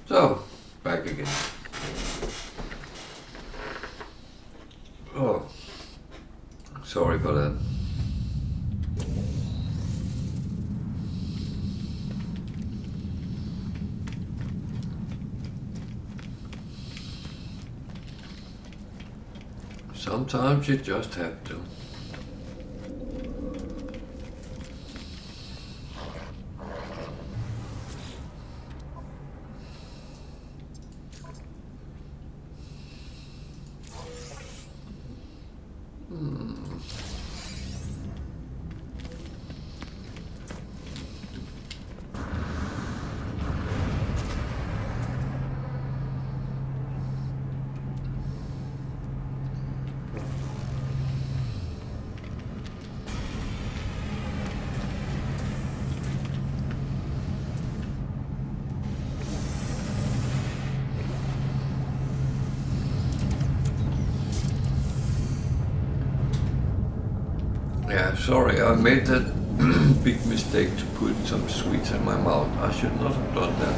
So, back again. Oh, sorry for that. Sometimes you just have to. Yeah, sorry, I made that big mistake to put some sweets in my mouth. I should not have done that.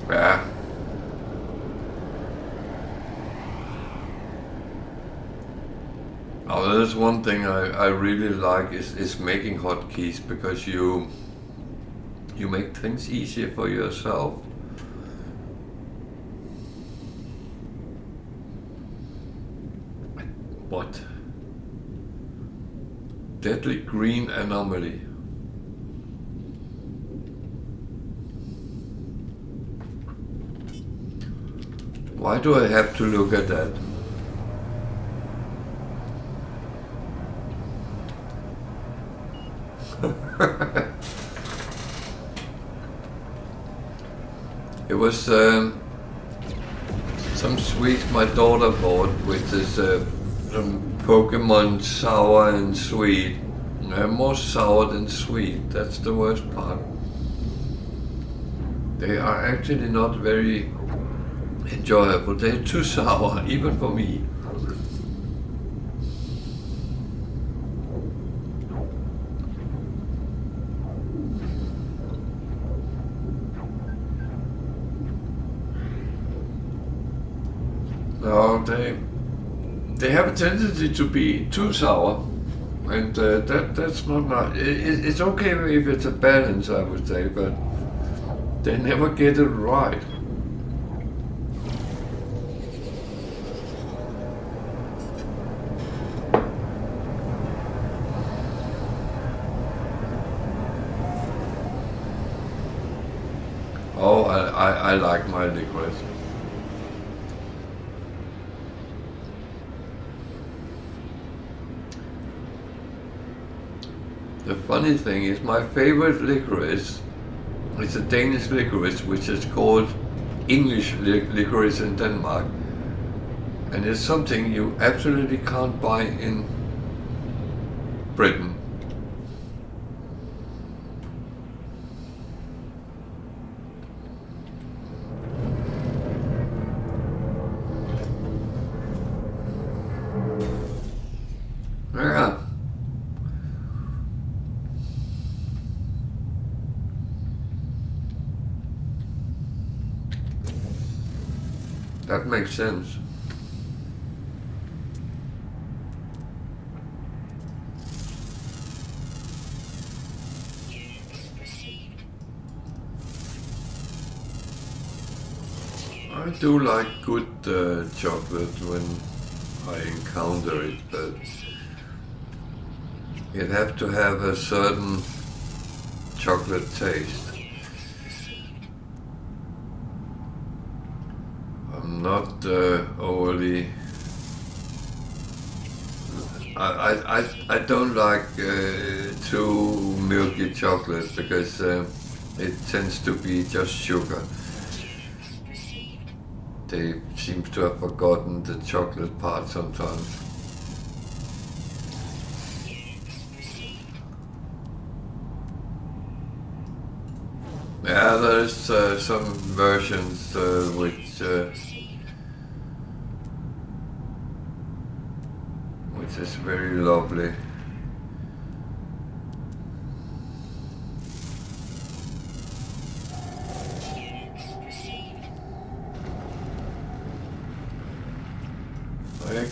Yeah. Oh, there's one thing I really like is making hotkeys, because you make things easier for yourself. What? Deadly green anomaly. Why do I have to look at that? It was some sweets my daughter bought, which is some Pokemon sour and sweet. More sour than sweet, that's the worst part. They are actually not very enjoyable, they're too sour, even for me. No, they have a tendency to be too sour, and that's not nice. It's okay if it's a balance, I would say, but they never get it right. Oh, I like my licorice. The funny thing is, my favorite licorice is a Danish licorice, which is called English licorice in Denmark. And it's something you absolutely can't buy in Britain. Yeah. That makes sense. I do like good chocolate when I encounter it, but it have to have a certain chocolate taste. I'm not overly. I don't like too milky chocolate, because it tends to be just sugar. They seem to have forgotten the chocolate part sometimes. Yeah, there's some versions which is very lovely.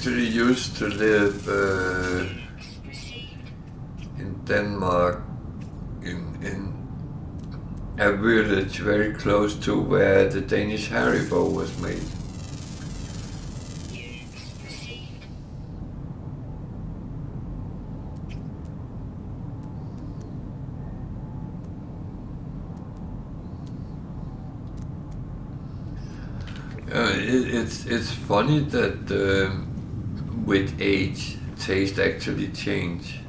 actually used to live in Denmark, in a village very close to where the Danish Haribo was made. It's funny that with age, taste actually change.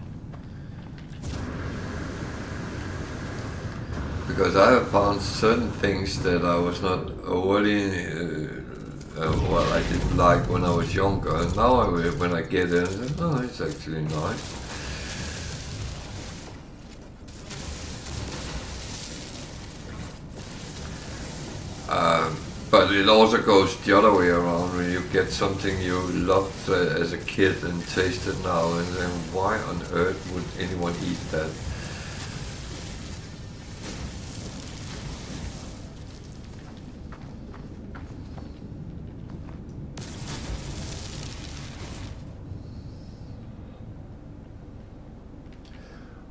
Because I have found certain things that I was not overly, well, I didn't like when I was younger, and now when I get it, I say, oh, it's actually nice. But it also goes the other way around. When you get something you loved as a kid and taste it now, and then why on earth would anyone eat that?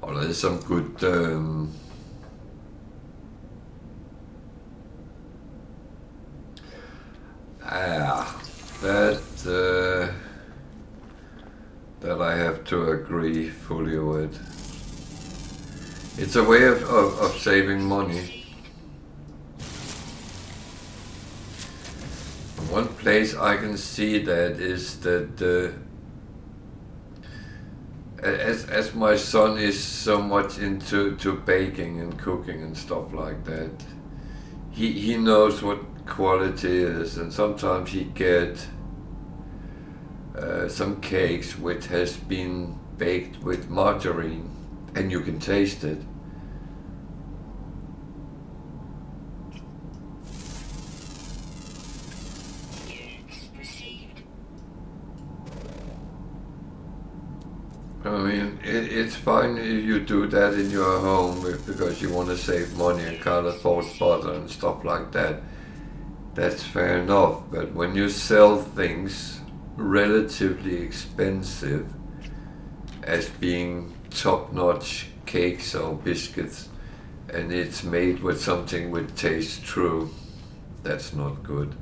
Oh, there's some good that I have to agree fully with. It's a way of saving money. One place I can see that is that as my son is so much into baking and cooking and stuff like that, he knows what quality is, and sometimes he get some cakes which has been baked with margarine, and you can taste it. I mean, it's fine if you do that in your home because you want to save money and can't afford butter and stuff like that. That's fair enough. But when you sell things relatively expensive as being top-notch cakes or biscuits, and it's made with something which tastes true, that's not good.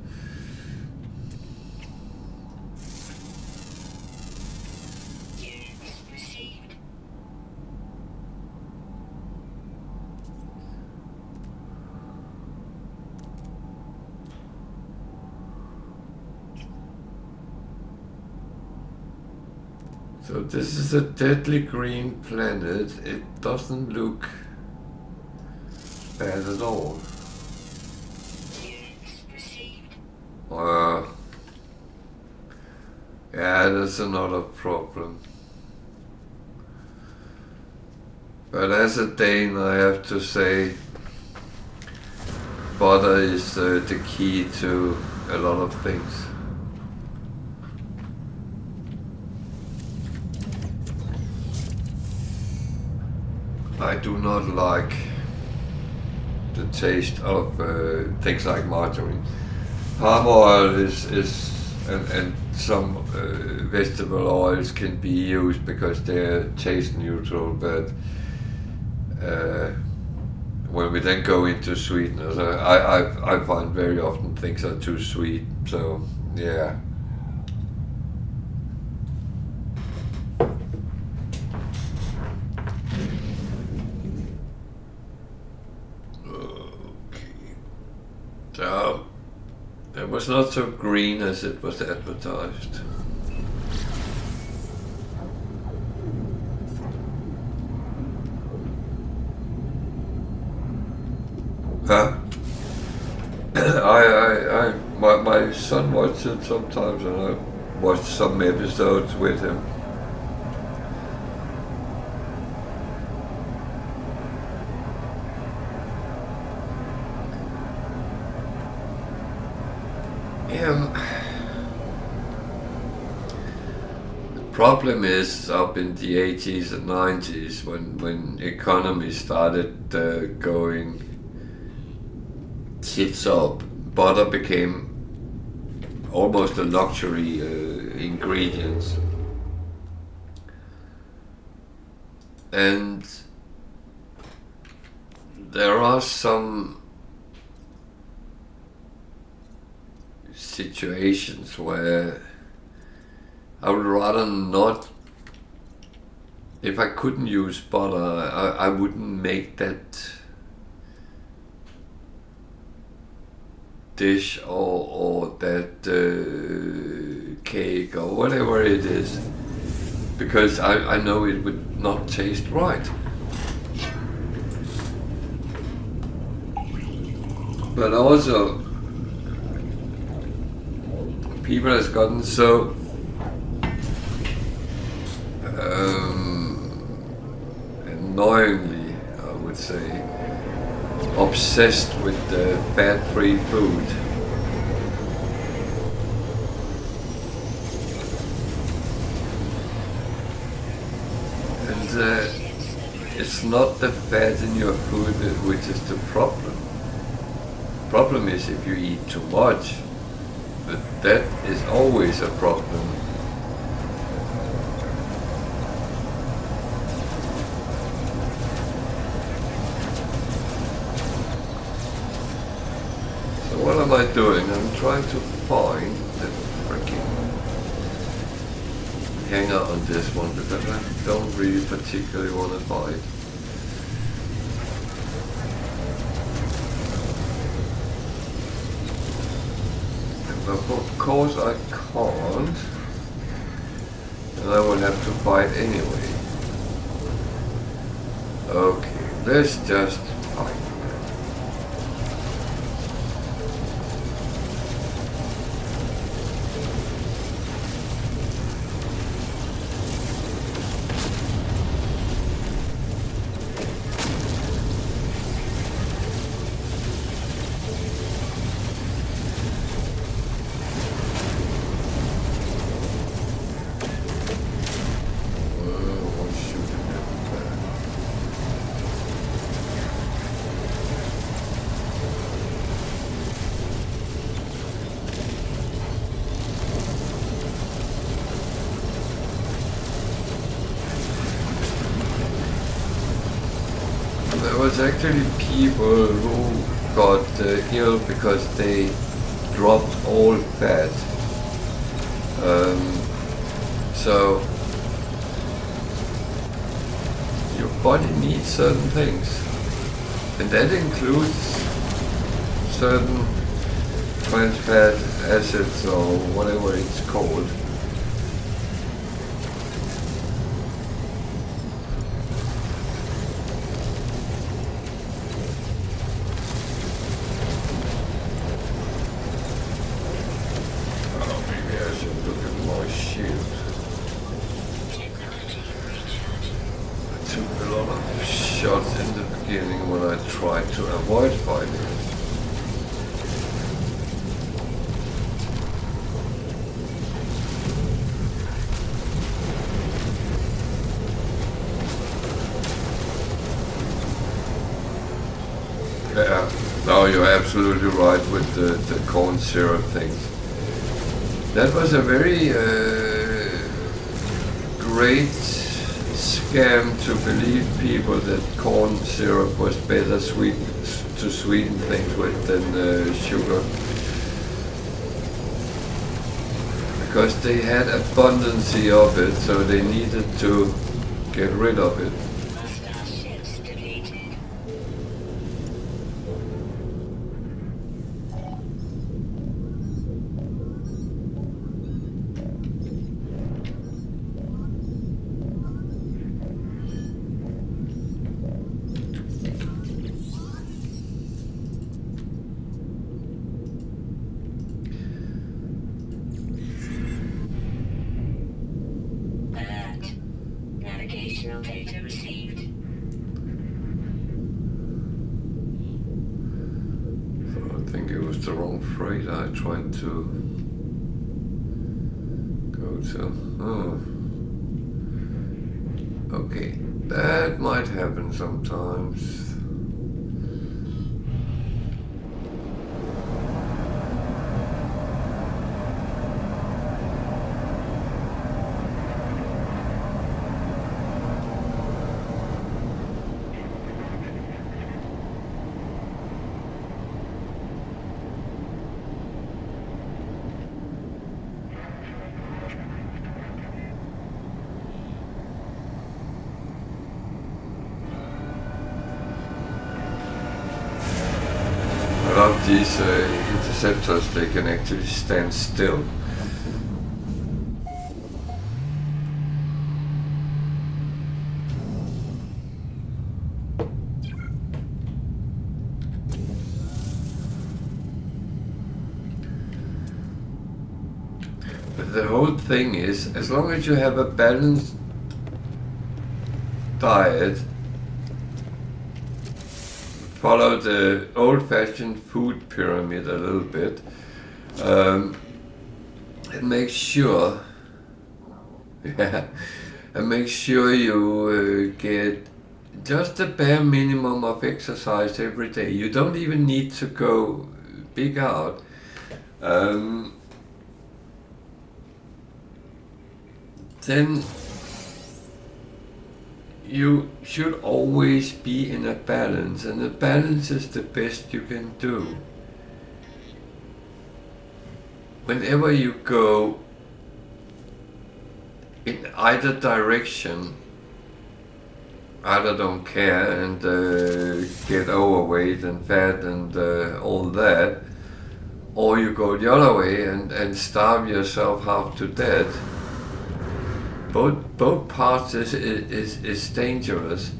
So this is a deadly green planet. It doesn't look bad at all. Yeah, that's another problem. But as a Dane, I have to say, butter is the key to a lot of things. I do not like the taste of things like margarine. Palm oil is and some vegetable oils can be used because they're taste neutral, but when we then go into sweeteners, I find very often things are too sweet, so yeah. So, it was not so green as it was advertised. My son watches it sometimes, and I watched some episodes with him. The problem is up in the 80s and 90s when economy started going tits up, butter became almost a luxury ingredients. And there are some situations where I would rather not. If I couldn't use butter, I wouldn't make that dish or that cake or whatever it is, because I know it would not taste right. But also, people has gotten so annoyingly, I would say, obsessed with fat-free food. And it's not the fat in your food which is the problem. The problem is if you eat too much, but that is always a problem. What am I doing? I'm trying to find the freaking hanger on this one because I don't really particularly want to buy it. But of course I can't, and I will have to buy it anyway. Okay, let's just find it. There was actually people who got ill because they dropped all fat. So your body needs certain things, and that includes certain trans fat acids or whatever it's called. Shots in the beginning when I tried to avoid fighting it. Yeah, no, you're absolutely right with the corn syrup things. That was a very great scam to believe people that corn syrup was better to sweeten things with than sugar, because they had abundance of it, so they needed to get rid of it. Data received. So I think it was the wrong phrase I tried to go to. Oh. Okay, that might happen sometimes. these interceptors, they can actually stand still. But the whole thing is, as long as you have a balanced diet, follow the old-fashioned food pyramid a little bit, and make sure, and make sure you get just the bare minimum of exercise every day. You don't even need to go big out. Then you should always be in a balance, and a balance is the best you can do. Whenever you go in either direction, either don't care and get overweight and fat and all that, or you go the other way and starve yourself half to death. Both parts is dangerous,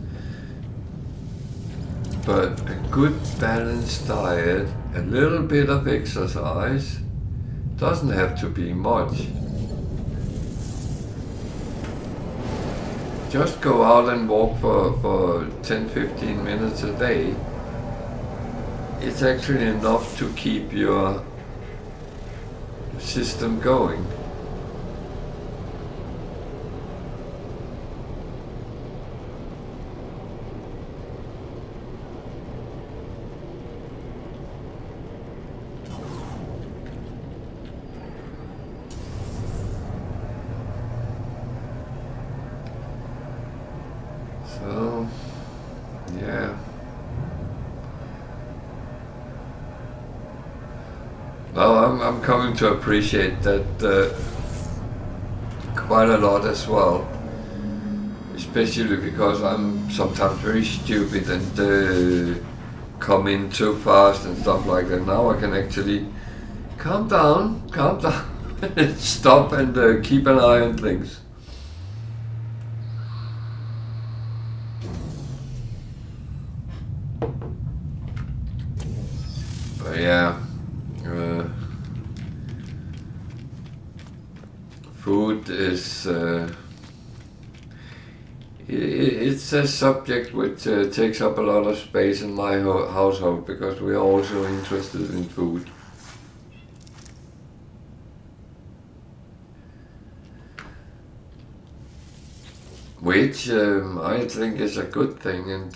but a good balanced diet, a little bit of exercise, doesn't have to be much. Just go out and walk for 10-15 minutes a day. It's actually enough to keep your system going. So, yeah. Well, I'm coming to appreciate that quite a lot as well. Especially because I'm sometimes very stupid and come in too fast and stuff like that. Now I can actually calm down, stop and keep an eye on things. Yeah, food is it's a subject which takes up a lot of space in my household because we are also interested in food. Which I think is a good thing, and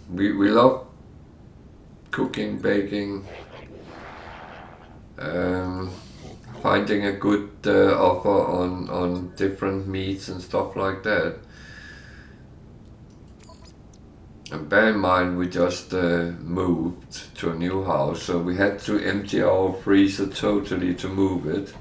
we love cooking, baking, finding a good offer on different meats and stuff like that. And bear in mind, we just moved to a new house, so we had to empty our freezer totally to move it.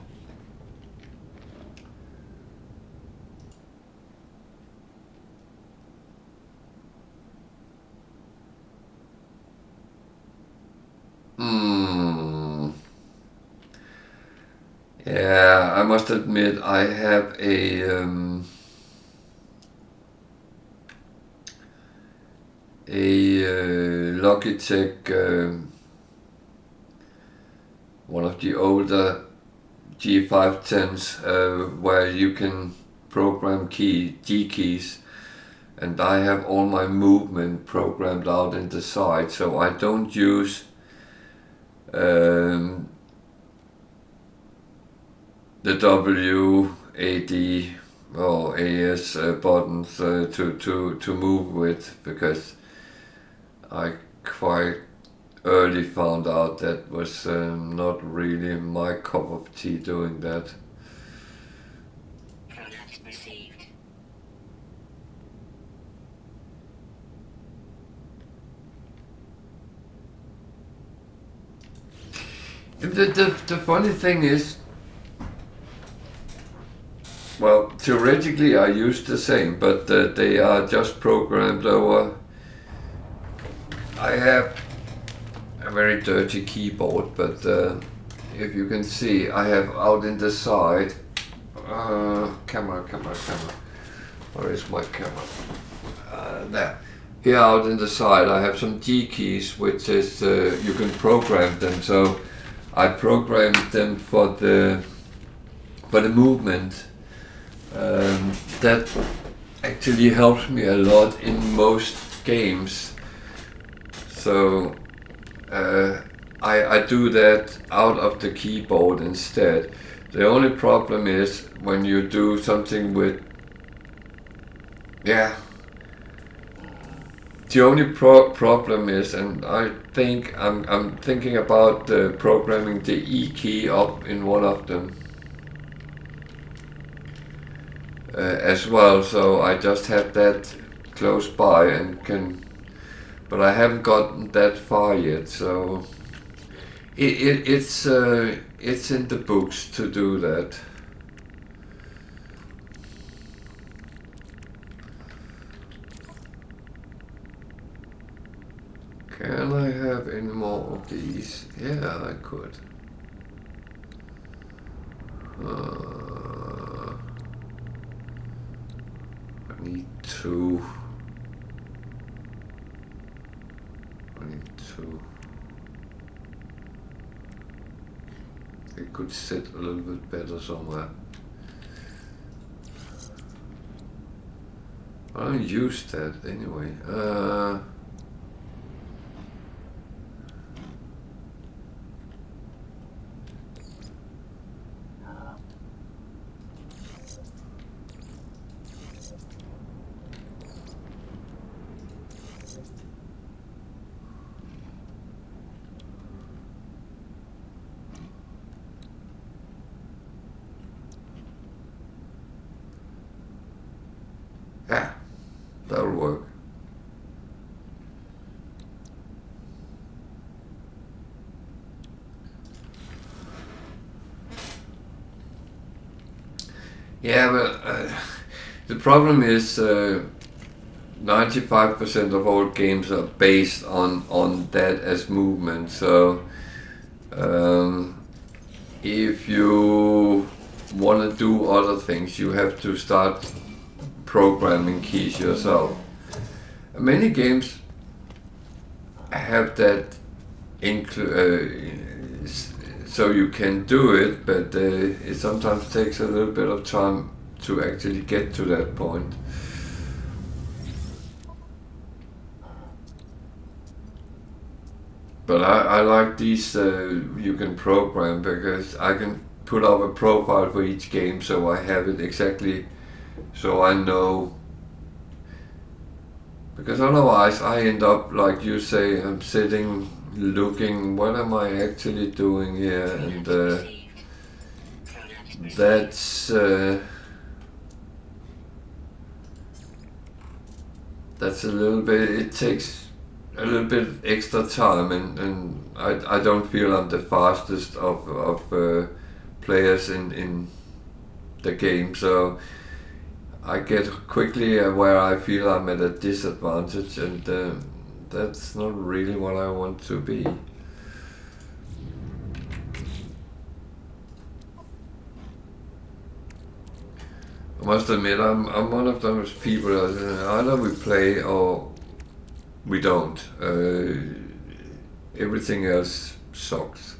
Yeah, I must admit I have a Logitech, one of the older G510s, where you can program G keys, and I have all my movement programmed out in the side, so I don't use the W, AD or AS buttons to move with, because I quite early found out that was not really my cup of tea doing that. Product received. The funny thing is, well, theoretically I use the same, but they are just programmed over. I have a very dirty keyboard, but if you can see, I have out in the side, camera. Where is my camera? There. Here out in the side, I have some D keys, which is you can program them. So I programmed them for the movement. That actually helps me a lot in most games. So I do that out of the keyboard instead. The only problem is when you do something with, yeah. The only problem is, and I think I'm thinking about programming the E key up in one of them as well. So I just have that close by and can, but I haven't gotten that far yet. So it's in the books to do that. Can I have any more of these? Yeah, I could. I need two. It could sit a little bit better somewhere. I don't use that anyway. Yeah, that'll work. Yeah, but the problem is 95% of all games are based on that as movement. So if you want to do other things, you have to start programming keys yourself. Many games have that so you can do it, but it sometimes takes a little bit of time to actually get to that point. But I like these you can program, because I can put up a profile for each game, so I have it exactly, so I know. Because otherwise I end up, like you say, I'm sitting looking, what am I actually doing here? And that's a little bit, it takes a little bit extra time, and I don't feel I'm the fastest of players in the game, so I get quickly where I feel I'm at a disadvantage, and that's not really what I want to be. I must admit, I'm one of those people that either we play or we don't. Everything else sucks.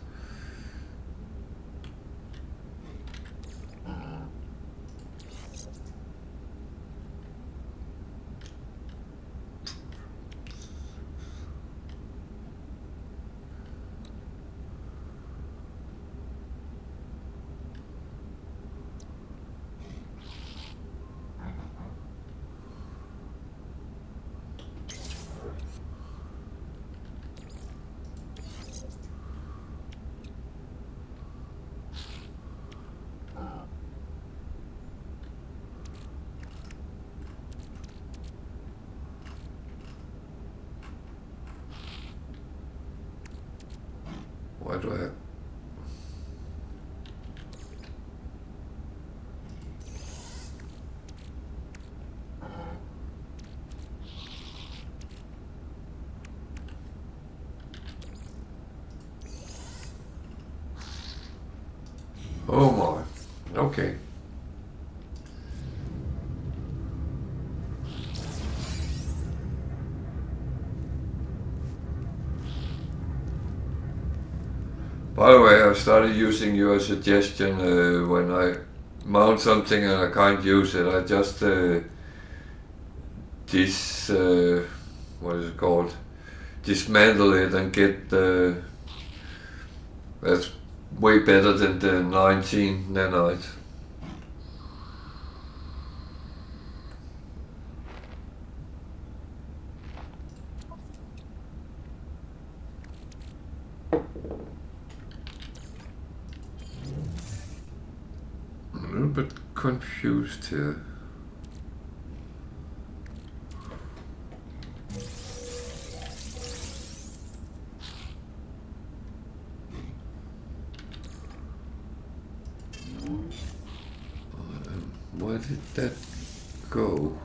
Okay. By the way, I started using your suggestion when I mount something and I can't use it. I just what is it called? Dismantle it and get the. That's way better than the 19 nanite. I'm a little bit confused here. Where did that go?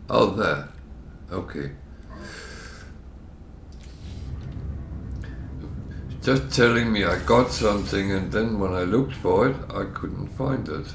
Oh, there. Okay. Just telling me I got something, and then when I looked for it, I couldn't find it.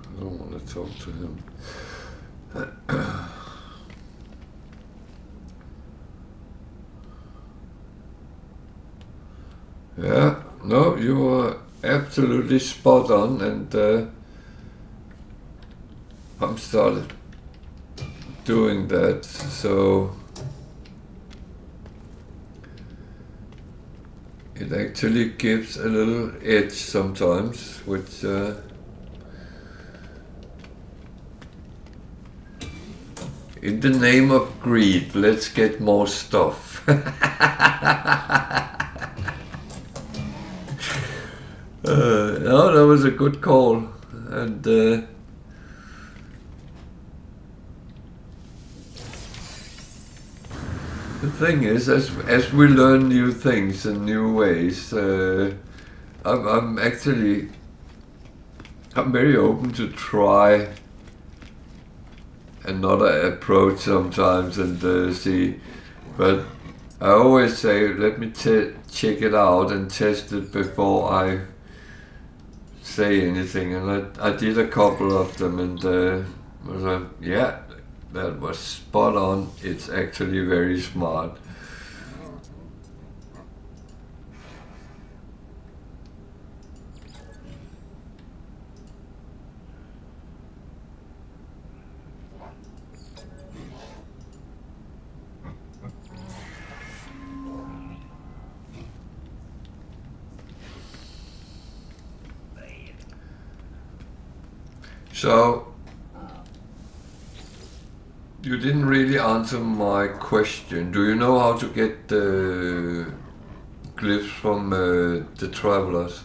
I don't want to talk to him. Yeah, no, you are absolutely spot on, and I'm started doing that, so it actually gives a little edge sometimes, which in the name of greed, let's get more stuff. No, that was a good call, and the thing is, as we learn new things and new ways, I'm very open to try another approach sometimes and see, but I always say let me check it out and test it before I say anything, and I did a couple of them, and was like, yeah, that was spot on. It's actually very smart. So, you didn't really answer my question. Do you know how to get the glyphs from the travelers?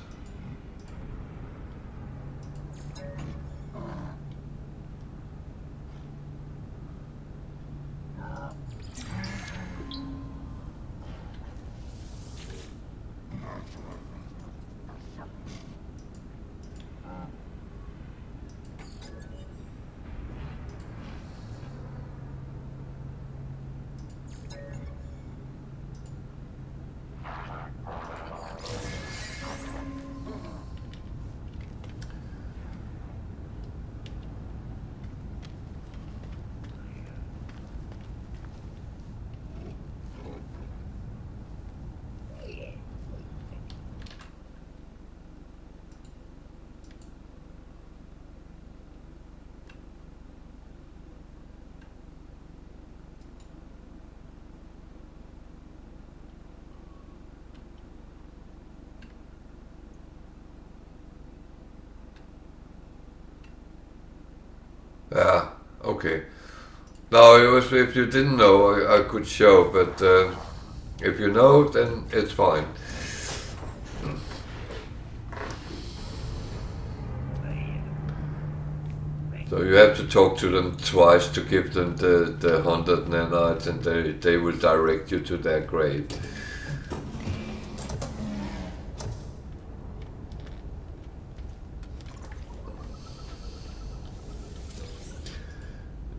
Yeah, okay. No, it was if you didn't know, I could show, but If you know, then it's fine. So you have to talk to them twice to give them the 100 nanites, and they will direct you to their grave.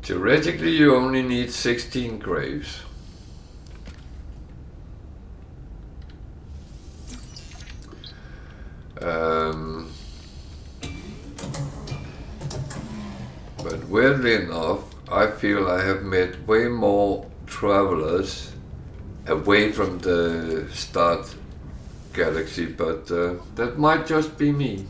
Theoretically, you only need 16 graves. But weirdly enough, I feel I have met way more travelers away from the start galaxy, but that might just be me.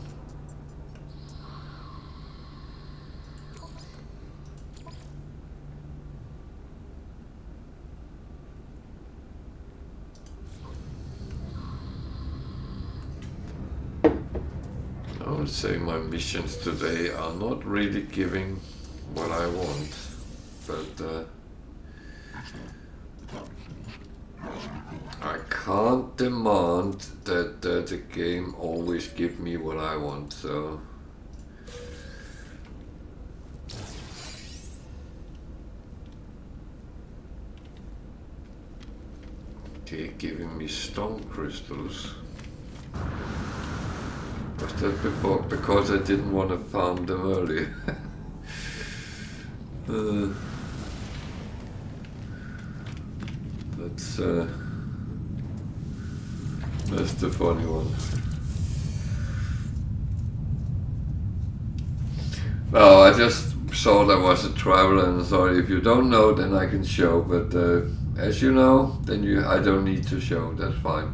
I would say my missions today are not really giving what I want, but I can't demand that the game always give me what I want, so okay, giving me stone crystals. Was that before? Because I didn't want to farm them earlier. That's the funny one. No, I just saw there was a traveler and thought if you don't know, then I can show. But as you know, then I don't need to show. That's fine.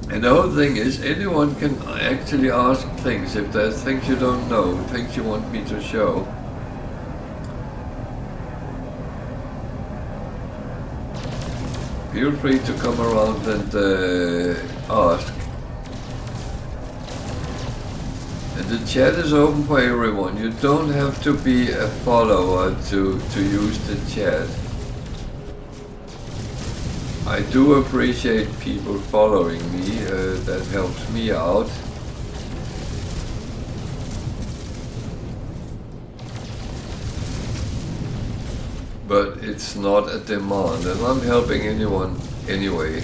And the whole thing is, anyone can actually ask things. If there's things you don't know, things you want me to show. Feel free to come around and ask. And the chat is open for everyone. You don't have to be a follower to use the chat. I do appreciate people following me, that helps me out. But it's not a demand, and I'm helping anyone anyway.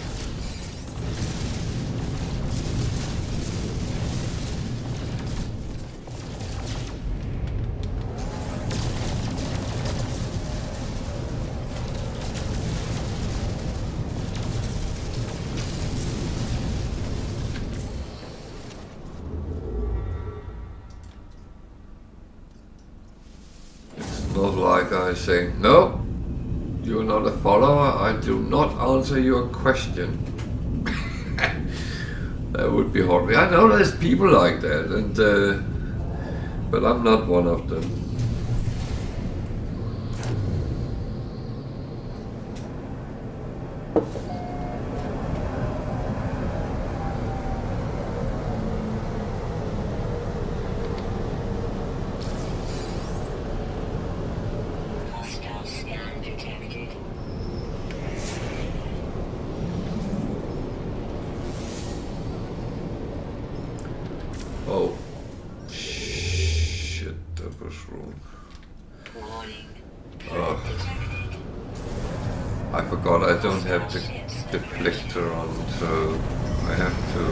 Not like I say, no, you're not a follower, I do not answer your question. That would be horrible. I know there's people like that, and but I'm not one of them. Oh, shit, that was wrong. I forgot I don't have the deflector on, so I have to...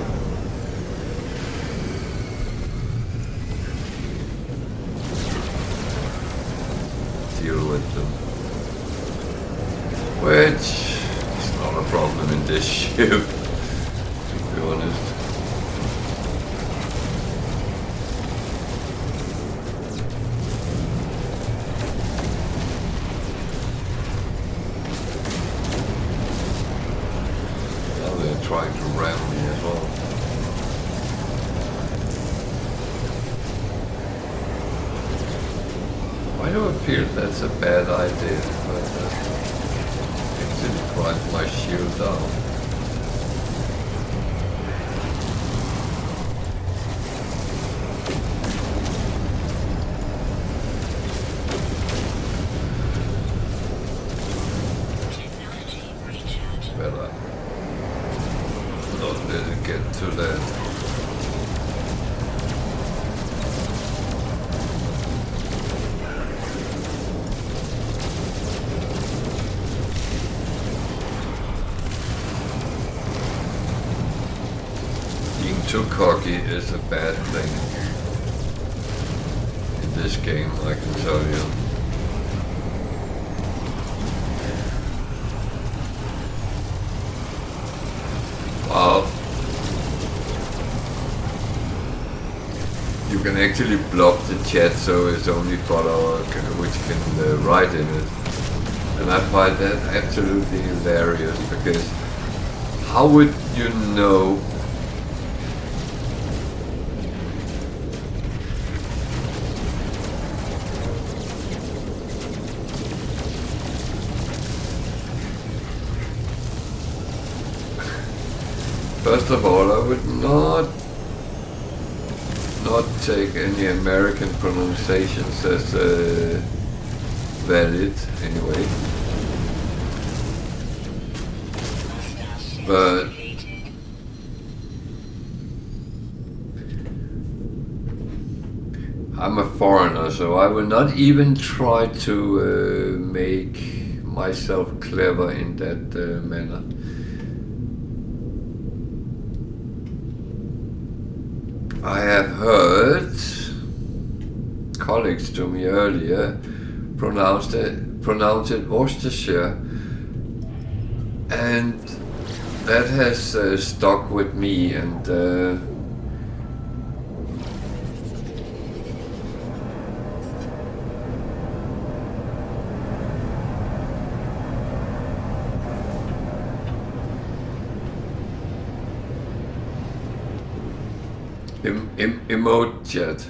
deal with them. Which is not a problem in this ship, to be honest. Trying to ram me as well. Why do I feel that's a bad idea? But actually drive my shield down. better not let it get to that. Being too cocky is a bad thing in this game, I can tell you. Wow. You can actually block the chat, so it's only follower which can write in it. And I find that absolutely hilarious, because how would you know First of all, I would not take any American pronunciations as valid anyway. But I'm a foreigner, so I will not even try to make myself clever in that manner. I have heard colleagues to me earlier pronounce it Worcestershire, and that has stuck with me, and emote chat.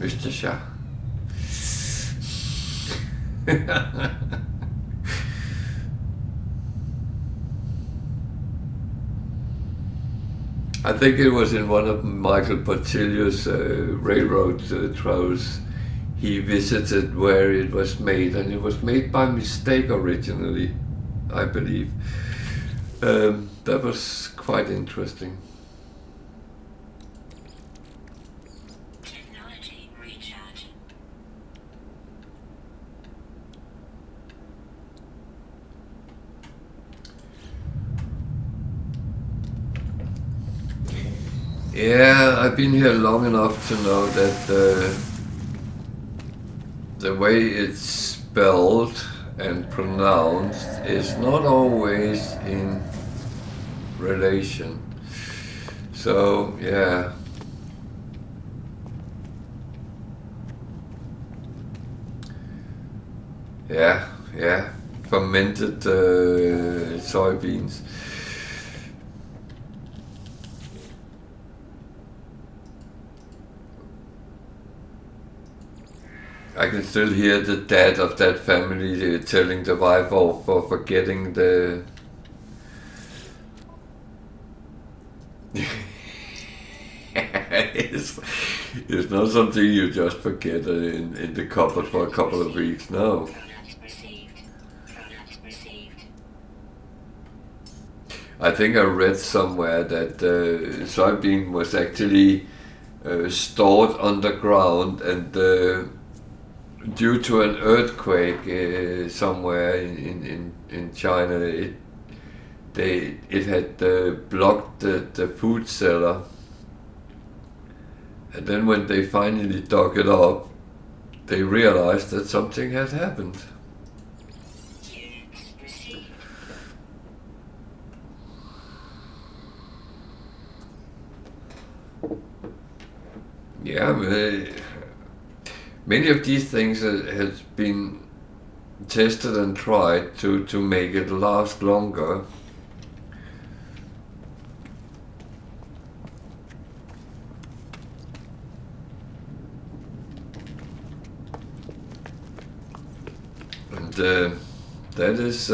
Worcestershire. I think it was in one of Michael Portillo's railroad travels. He visited where it was made, and it was made by mistake originally, I believe. That was quite interesting. Technology recharge. Yeah, I've been here long enough to know that the way it's spelled and pronounced is not always in relation. So, yeah. Yeah. Fermented soybeans. I can still hear the dad of that family telling the wife off for forgetting the... it's not something you just forget in the cupboard for a couple of weeks, no. I think I read somewhere that soybean was actually stored underground, and due to an earthquake somewhere in China, it had blocked the food cellar, and then when they finally dug it up, they realized that something had happened. Yeah, many of these things has been tested and tried to make it last longer. And that is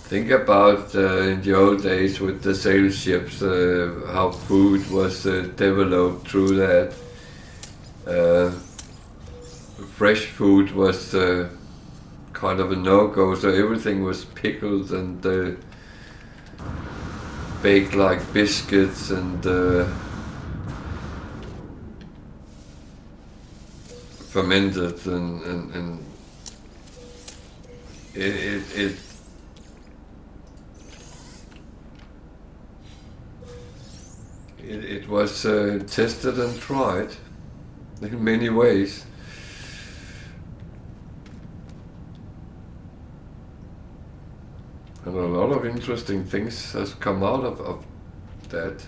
Think about in the old days with the sail ships, how food was developed through that. Fresh food was kind of a no-go, so everything was pickled and baked like biscuits and fermented and it was tested and tried in many ways. And a lot of interesting things has come out of that.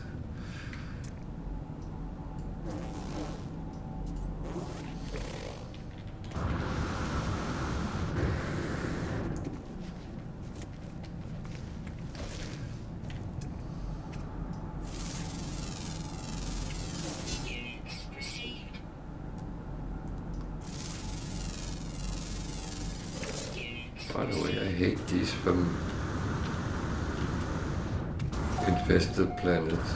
Units received. Units By the way, I hate these from infested planets.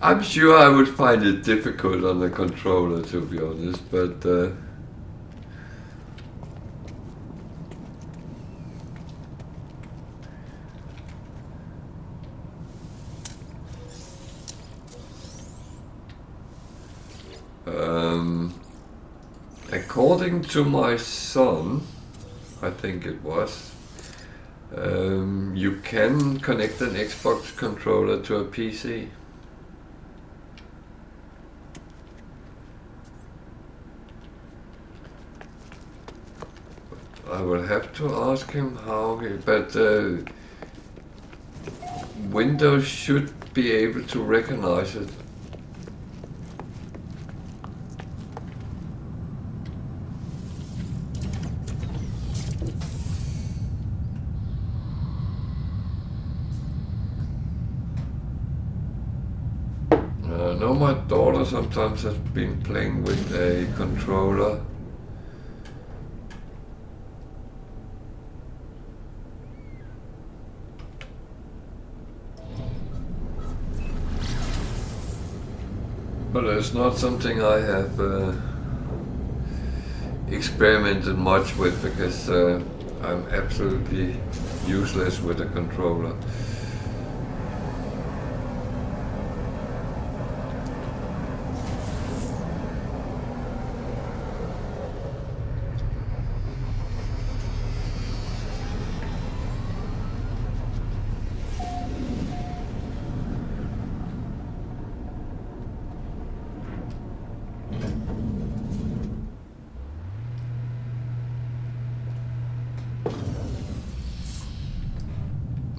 I'm sure I would find it difficult on the controller, to be honest, but according to my son, I think it was, you can connect an Xbox controller to a PC. I will have to ask him how, but Windows should be able to recognize it. I know my daughter sometimes has been playing with a controller. But it's not something I have experimented much with because I'm absolutely useless with a controller.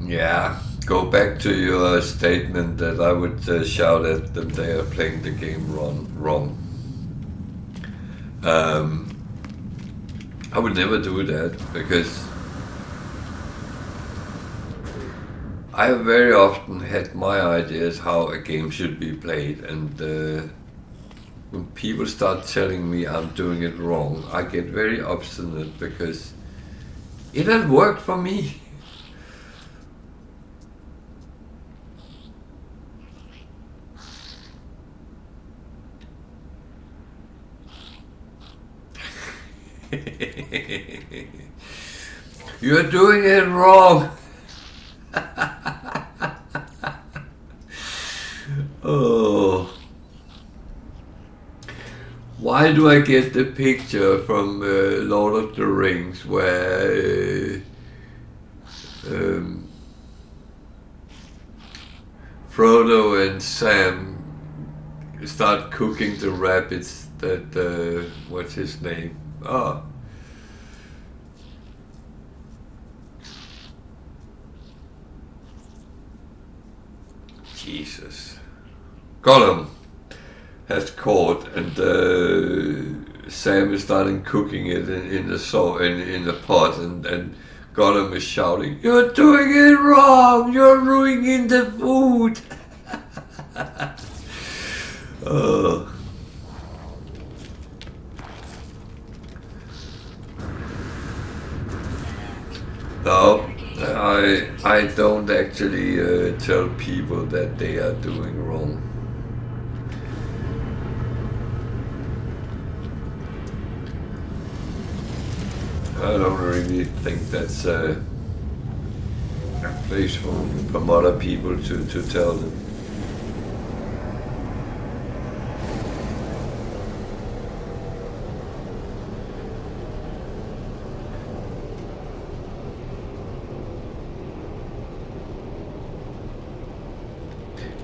Yeah, go back to your statement that I would shout at them they are playing the game wrong. I would never do that because I have very often had my ideas how a game should be played, and when people start telling me I'm doing it wrong, I get very obstinate because it had worked for me. You're doing it wrong. Oh. Why do I get the picture from Lord of the Rings where Frodo and Sam start cooking the rabbits that, what's his name? Ah. Jesus. Gollum has caught, and Sam is starting cooking it in the pot, and Gollum is shouting, "You're doing it wrong! You're ruining the food!" Uh, no, I don't actually tell people that they are doing wrong. I don't really think that's a place from other people to tell them.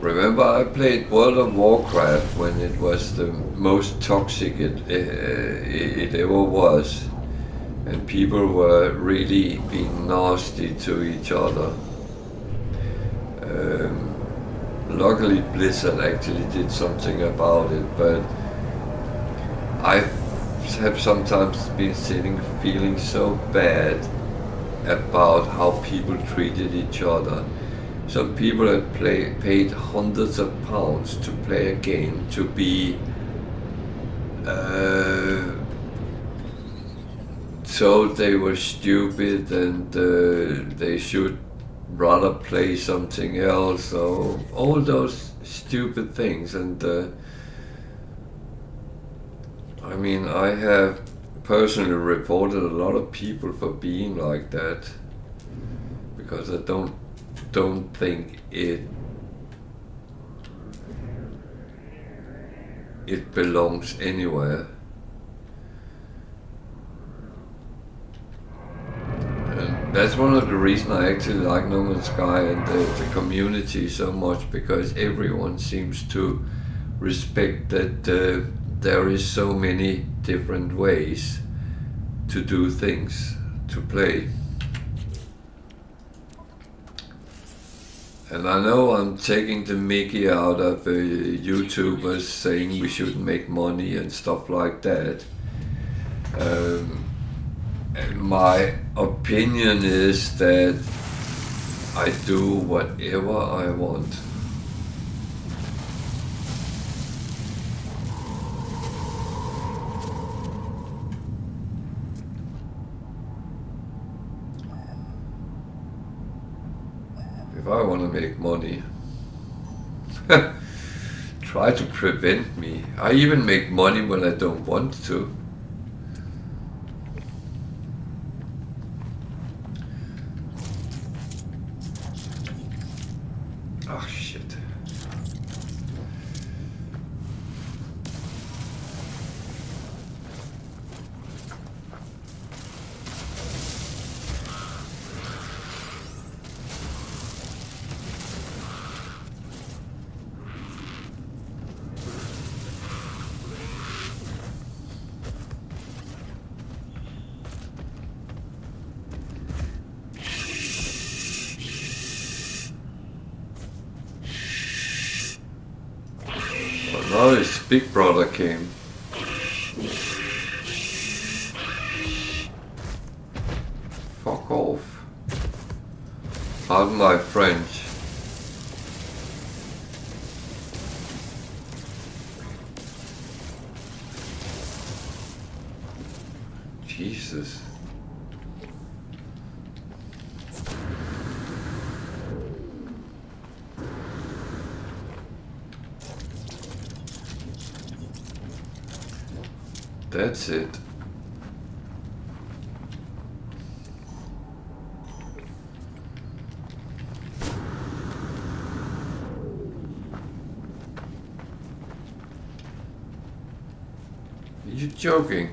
Remember, I played World of Warcraft when it was the most toxic it ever was, and people were really being nasty to each other. Luckily, Blizzard actually did something about it, but I have sometimes been feeling so bad about how people treated each other. Some people had paid hundreds of pounds to play a game to be told they were stupid and they should rather play something else, or all those stupid things. And I mean, I have personally reported a lot of people for being like that, because I don't think it belongs anywhere. And that's one of the reasons I actually like No Man's Sky and the community so much, because everyone seems to respect that there is so many different ways to do things, to play. And I know I'm taking the mickey out of YouTubers saying we shouldn't make money and stuff like that. And my opinion is that I do whatever I want. If I want to make money, try to prevent me. I even make money when I don't want to. Oh shit. Now his big brother came. Fuck off. Pardon my French. Jesus. That's it. Are you joking?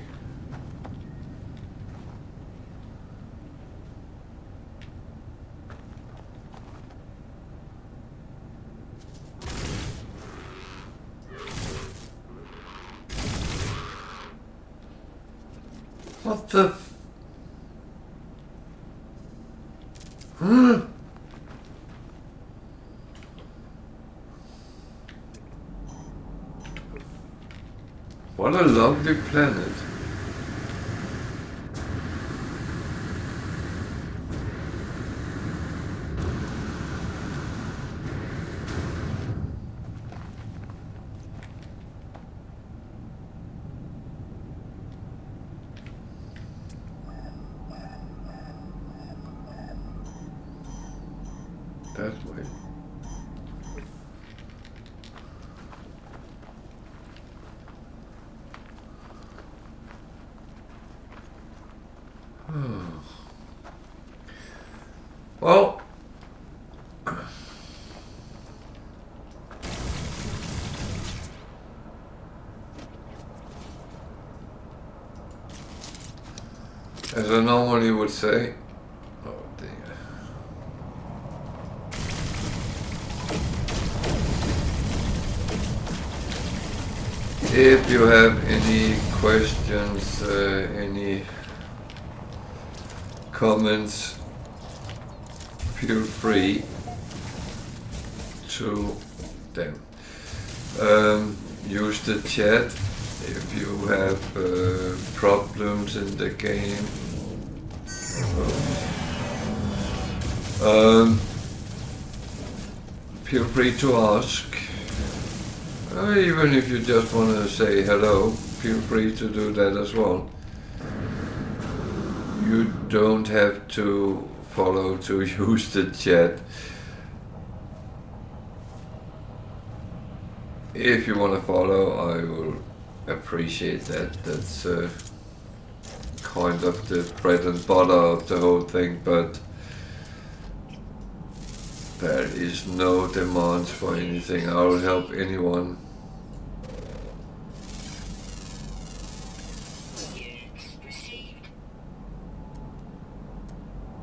What the f- Huh? What a lovely planet. that way. Well, as I normally would say, oh dear. If you have any questions, any comments, feel free to use the chat if you have problems in the game. Feel free to ask. Even if you just want to say hello, feel free to do that as well. You don't have to follow to use the chat. If you want to follow, I will appreciate that. That's kind of the bread and butter of the whole thing, but there is no demands for anything. I will help anyone.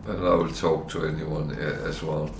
And I will talk to anyone as well.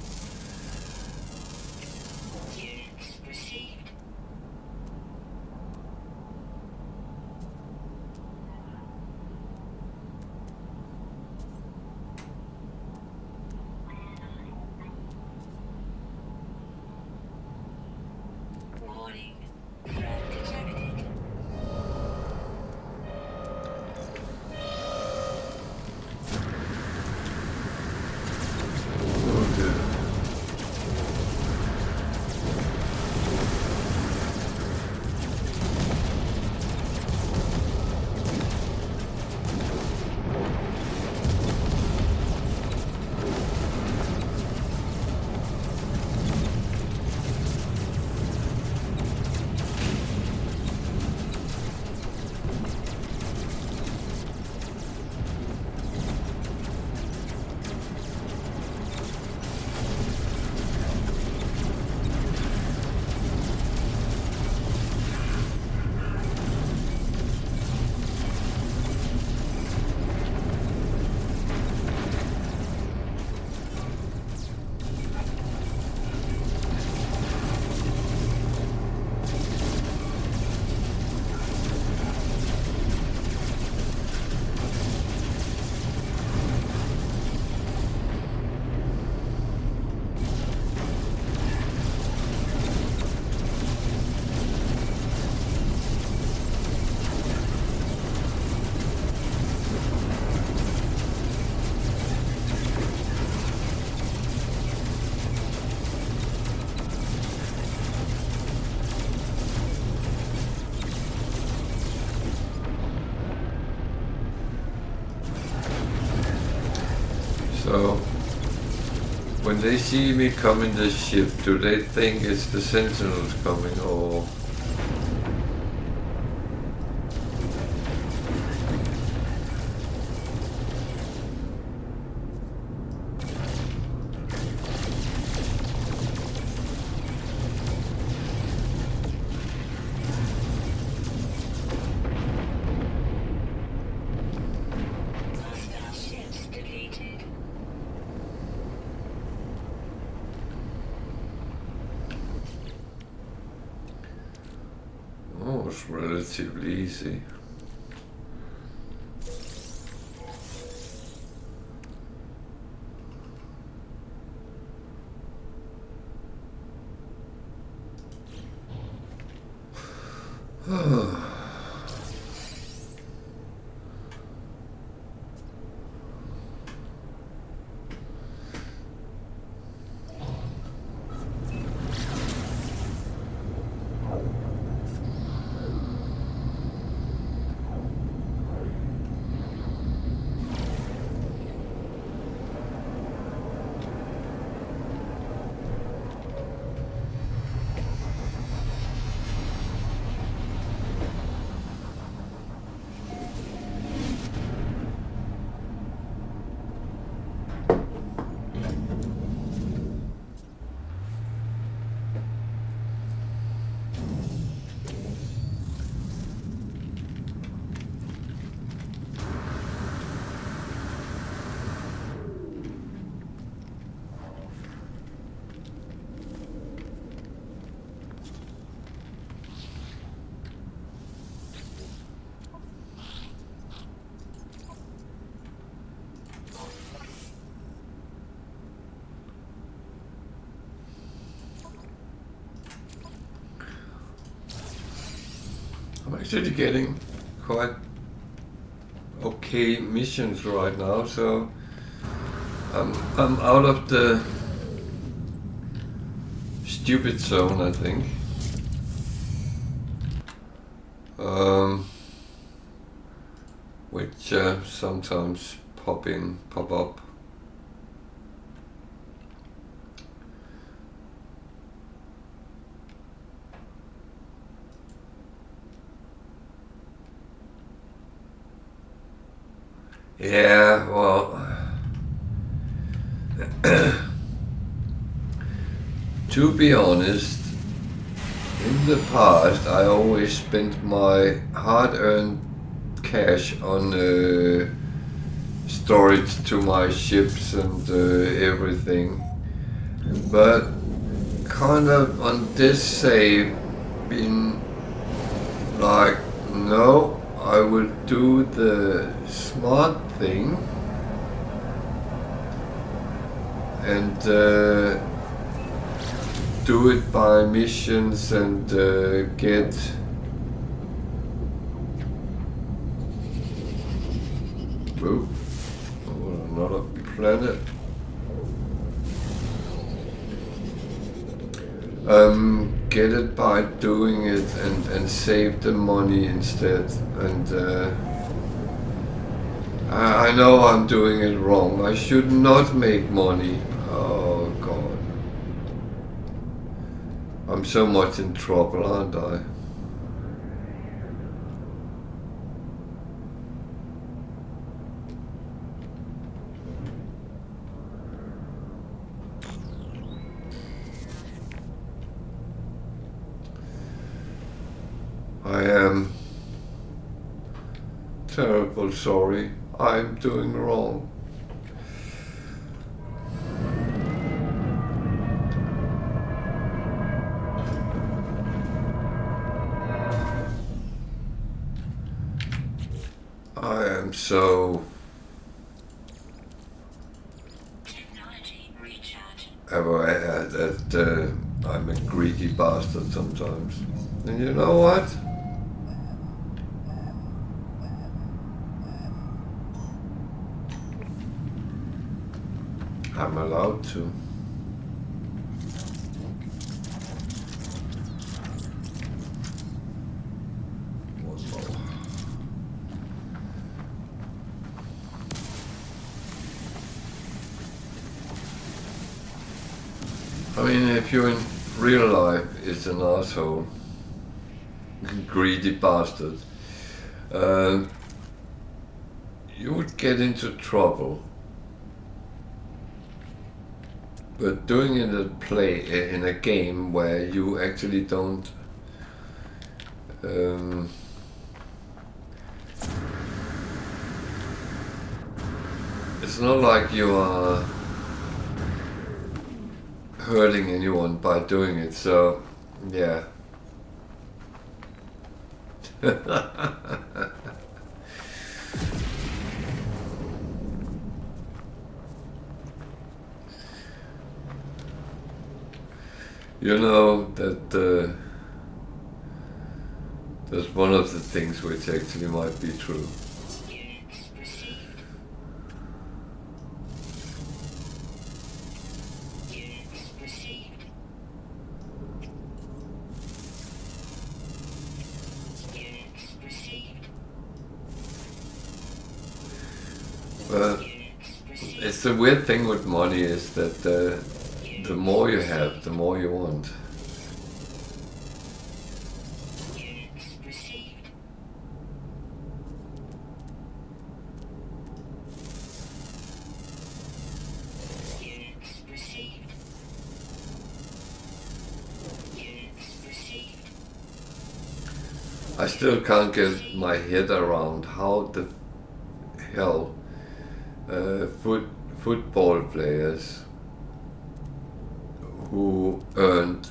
So, when they see me come in the ship, do they think it's the Sentinels coming, or? Oh, it's relatively easy. I'm actually getting quite okay missions right now, so I'm out of the stupid zone, I think. Which sometimes pop up. Yeah, well, to be honest, in the past I always spent my hard-earned cash on storage to my ships and everything, but kind of on this save been like, no, I will do the smart thing and do it by missions and get another planet. Get it by doing it and save the money instead. And I know I'm doing it wrong. I should not make money. Oh God. I'm so much in trouble, aren't I? I am terrible sorry. I'm doing wrong. I am so aware that I'm a greedy bastard sometimes. And you know what? I'm allowed to. One more. I mean, if you in real life is an asshole, greedy bastard, you would get into trouble. But doing it in a game where you actually don't it's not like you are hurting anyone by doing it, so yeah. You know that that's one of the things which actually might be true. But it's the weird thing with money is that the more you have, the more you want. I still can't get my head around how the hell football players who earned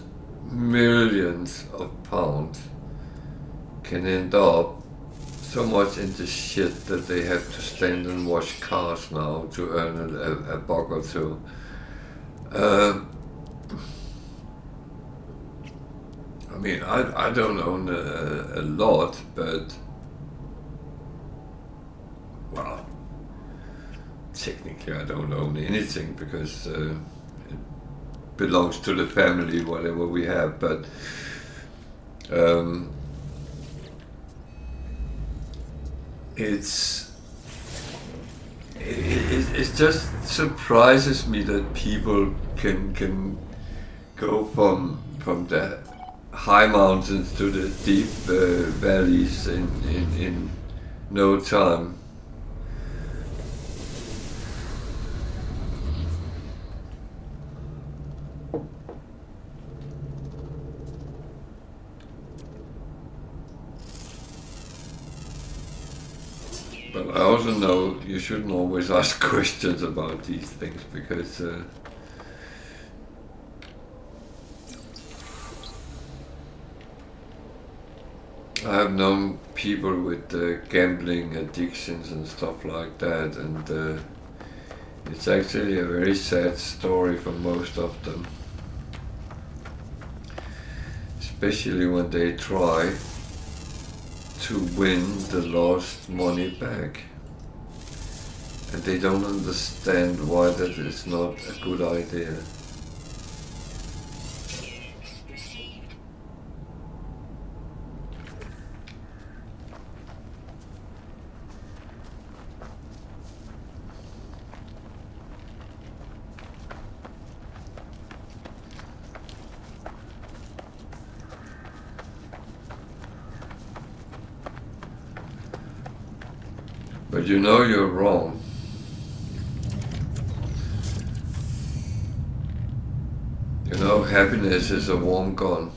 millions of pounds can end up so much into shit that they have to stand and wash cars now to earn a buck or two. mean, I don't own a lot, but well, technically I don't own anything because it belongs to the family, whatever we have. But it's it just surprises me that people can go from the high mountains to the deep valleys in no time. But I also know you shouldn't always ask questions about these things because I have known people with gambling addictions and stuff like that, and it's actually a very sad story for most of them, especially when they try to win the lost money back, and they don't understand why that is not a good idea. But you know you're wrong. You know happiness is a warm gun.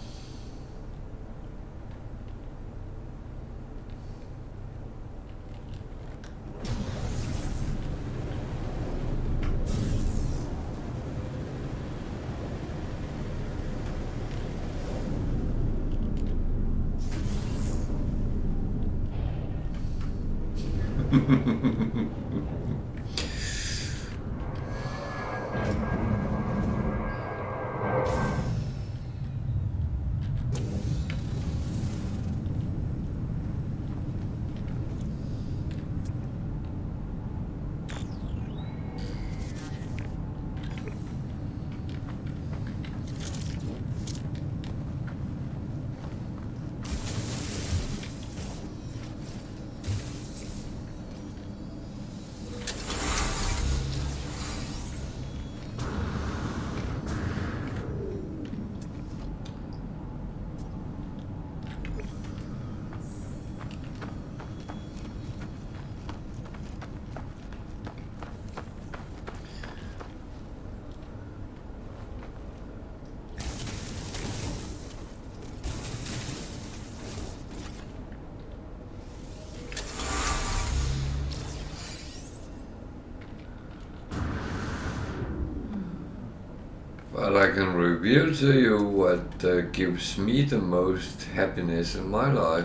But I can reveal to you what gives me the most happiness in my life.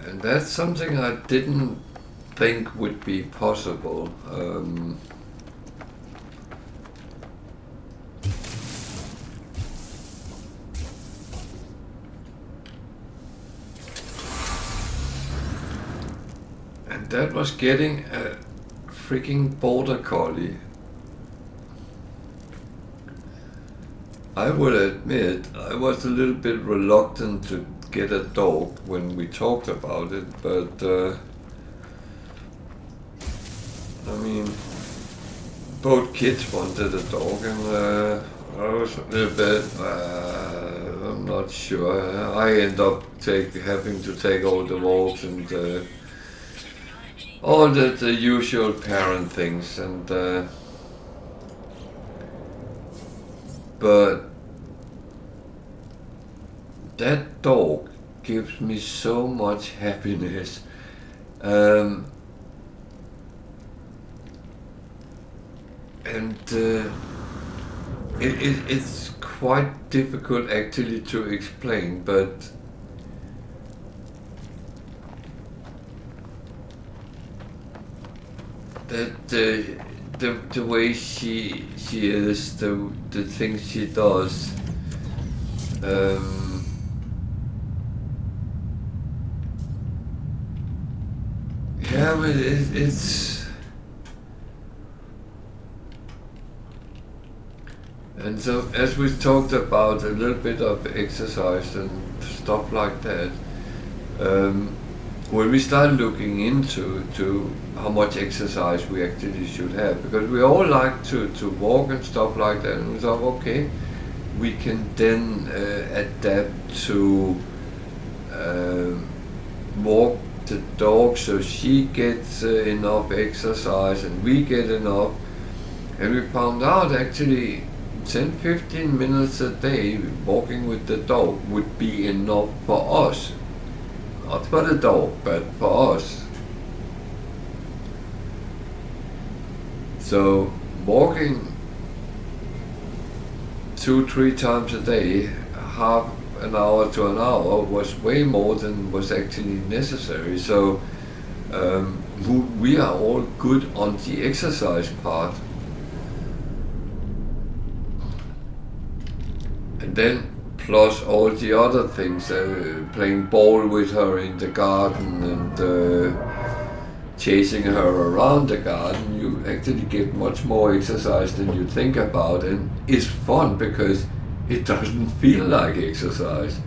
And that's something I didn't think would be possible. And that was getting a freaking border collie. I would admit I was a little bit reluctant to get a dog when we talked about it, but I mean, both kids wanted a dog, and I was a little bit, I'm not sure. I end up having to take all the walks and all the usual parent things, and but that dog gives me so much happiness. And it's quite difficult actually to explain, but that the way she is, the things she does, Um, yeah, but it's and so as we talked about a little bit of exercise and stuff like that. When we started looking into how much exercise we actually should have, because we all like to walk and stuff like that, and we thought, okay, we can then adapt to walk the dog so she gets enough exercise and we get enough, and we found out actually 10-15 minutes a day walking with the dog would be enough for us. Not for the dog, but for us. So walking 2-3 times a day, half an hour to an hour, was way more than was actually necessary. So we are all good on the exercise part. And then plus all the other things, playing ball with her in the garden and chasing her around the garden, you actually get much more exercise than you think about, and it's fun because it doesn't feel like exercise.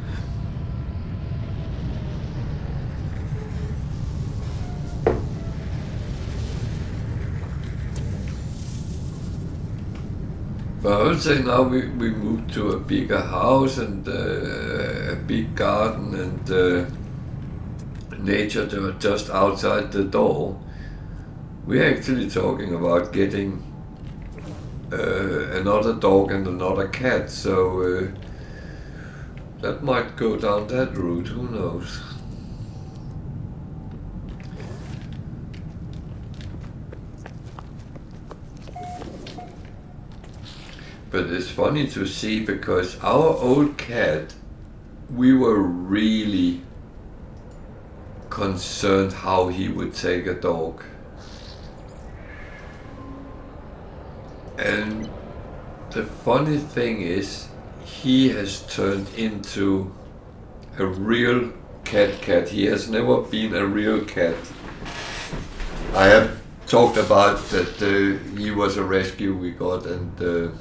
But I would say now we moved to a bigger house and a big garden and nature just outside the door. We're actually talking about getting another dog and another cat, so that might go down that route, who knows. But it's funny to see, because our old cat, we were really concerned how he would take a dog. And the funny thing is, he has turned into a real cat. He has never been a real cat. I have talked about that he was a rescue we got, and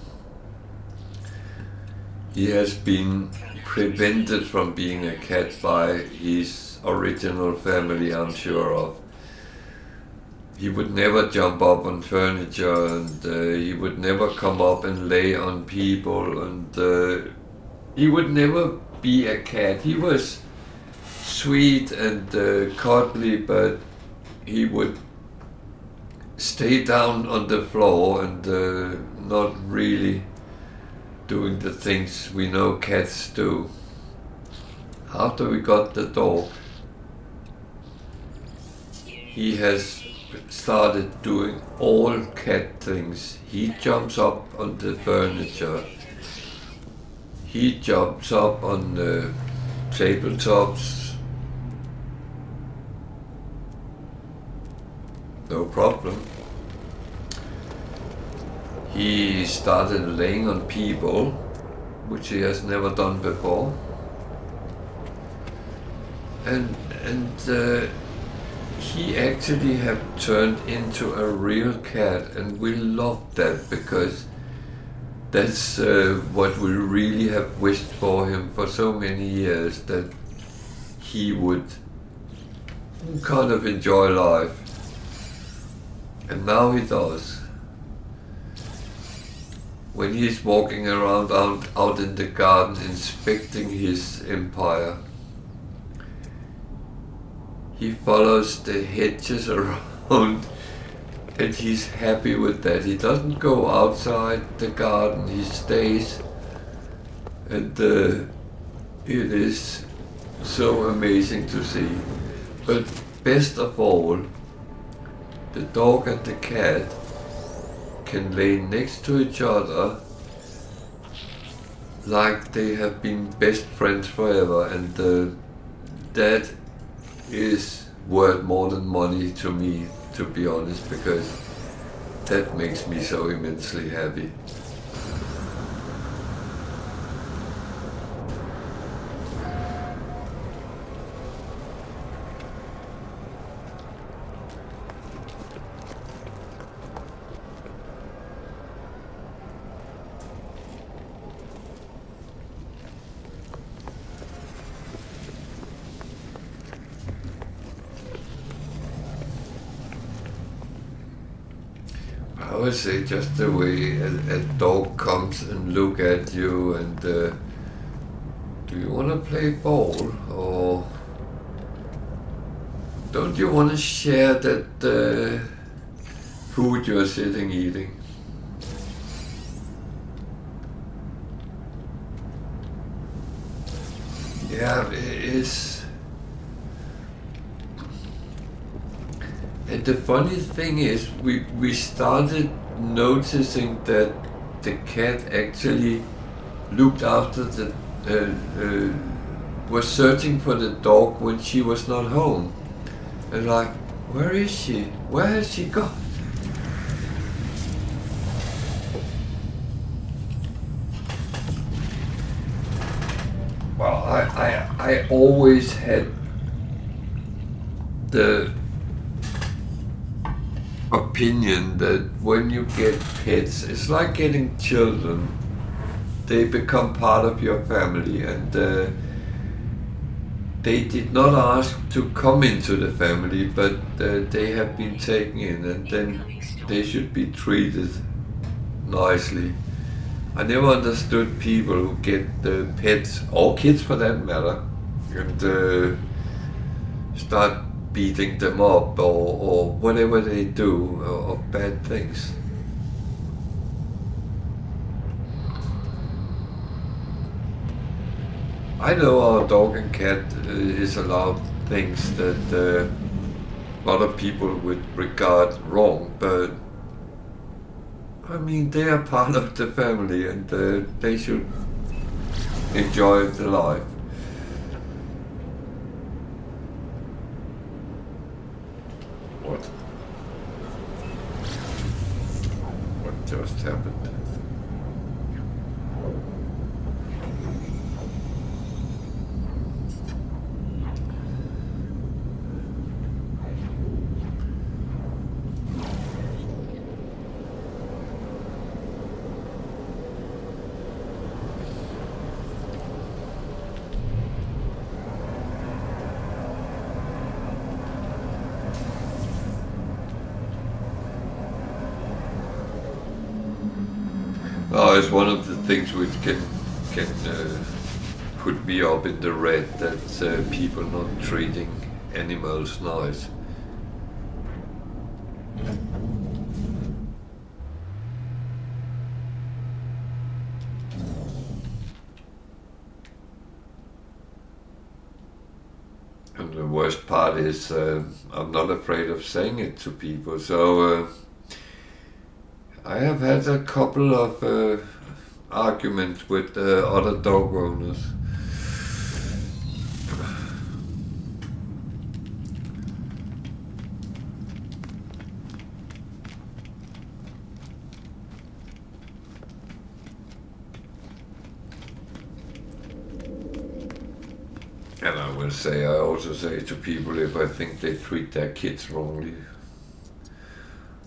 he has been prevented from being a cat by his original family, I'm sure of. He would never jump up on furniture, and he would never come up and lay on people, and he would never be a cat. He was sweet and cuddly, but he would stay down on the floor and not really doing the things we know cats do. After we got the dog, he has started doing all cat things. He jumps up on the furniture. He jumps up on the tabletops. No problem. He started laying on people, which he has never done before. And he actually have turned into a real cat, and we love that, because that's what we really have wished for him for so many years, that he would kind of enjoy life. And now he does. When he's walking around out in the garden inspecting his empire, he follows the hedges around, and he's happy with that. He doesn't go outside the garden, he stays, and it is so amazing to see. But best of all, the dog and the cat can lay next to each other like they have been best friends forever, and that is worth more than money to me, to be honest, because that makes me so immensely happy. would say just the way a dog comes and look at you and do you want to play ball or don't you want to share that food you're sitting eating? Yeah, it is. And the funny thing is, we started noticing that the cat actually looked after the, was searching for the dog when she was not home. And like, where is she? Where has she gone? Well, I always had the opinion that when you get pets, it's like getting children. They become part of your family, and they did not ask to come into the family, but they have been taken in, and then they should be treated nicely. I never understood people who get pets, or kids for that matter, and start beating them up or whatever they do of bad things. I know our dog and cat is allowed things that other people would regard wrong, but I mean, they are part of the family and they should enjoy the life. What? What just happened? Oh, it's one of the things which can put me up in the red, that people not treating animals nice. And the worst part is I'm not afraid of saying it to people, so I have had a couple of arguments with other dog owners. And I also say to people if I think they treat their kids wrongly.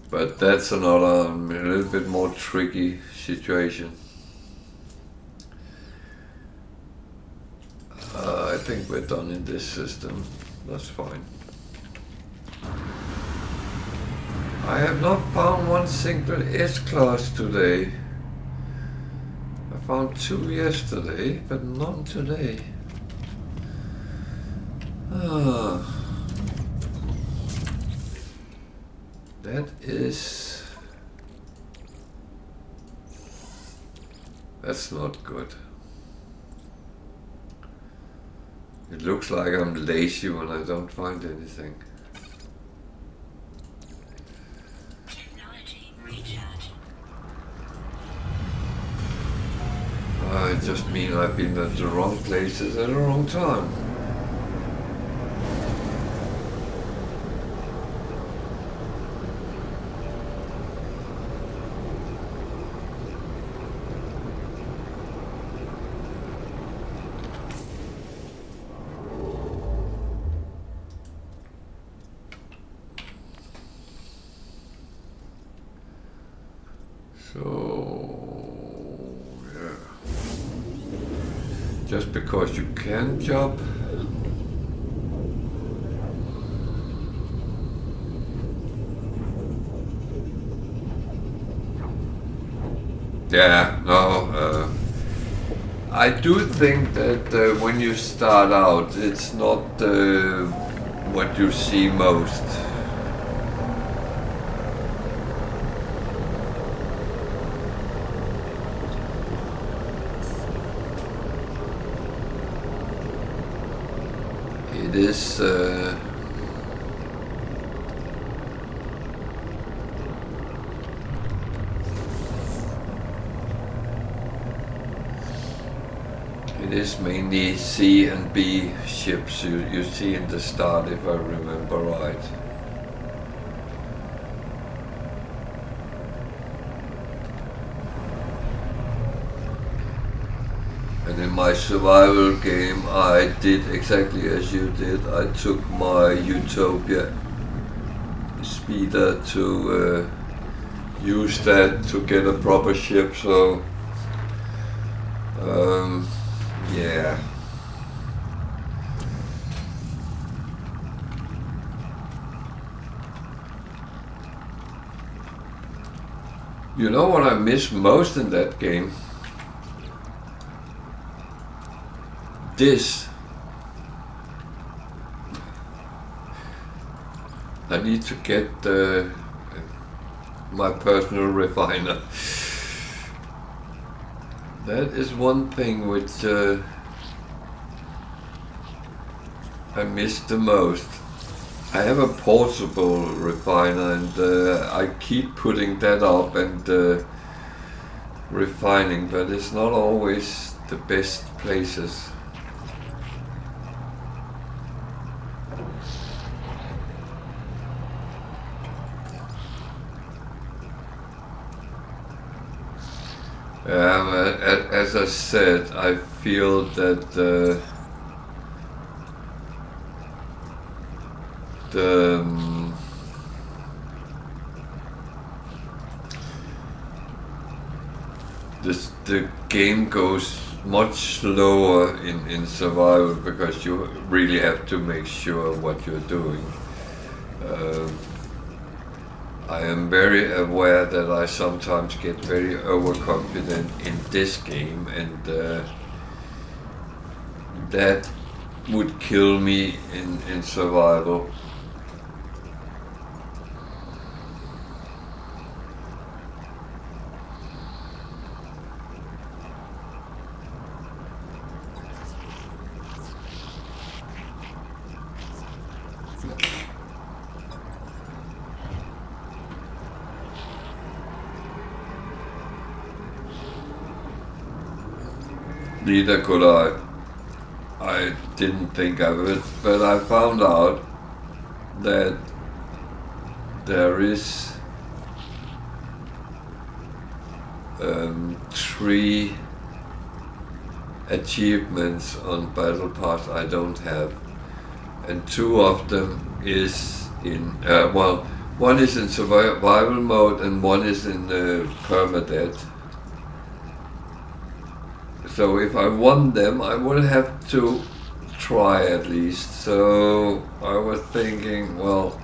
But that's another, a little bit more tricky situation. I think we're done in this system. That's fine. I have not found one single S-class today. I found 2 yesterday, but none today. That's not good. It looks like I'm lazy when I don't find anything. Technology recharge. I just mean I've been at the wrong places at the wrong time. So, yeah. Just because you can jump. Yeah, no. I do think that when you start out, it's not what you see most. It is. It is mainly C and B ships you see in the start, if I remember right. And in my survival game, I did exactly as you did. I took my Utopia speeder to use that to get a proper ship, so yeah. You know what I miss most in that game? This. I need to get my personal refiner. That is one thing which I miss the most. I have a portable refiner and I keep putting that up and refining, but it's not always the best places. As I said, I feel that the game goes much slower in survival because you really have to make sure what you're doing. I am very aware that I sometimes get very overconfident in this game, and that would kill me in survival. Neither could I. I didn't think of it, but I found out that there is 3 achievements on Battle Pass I don't have, and 2 of them is in one is in survival mode and one is in permadeath. So if I won them, I would have to try at least. So I was thinking, well,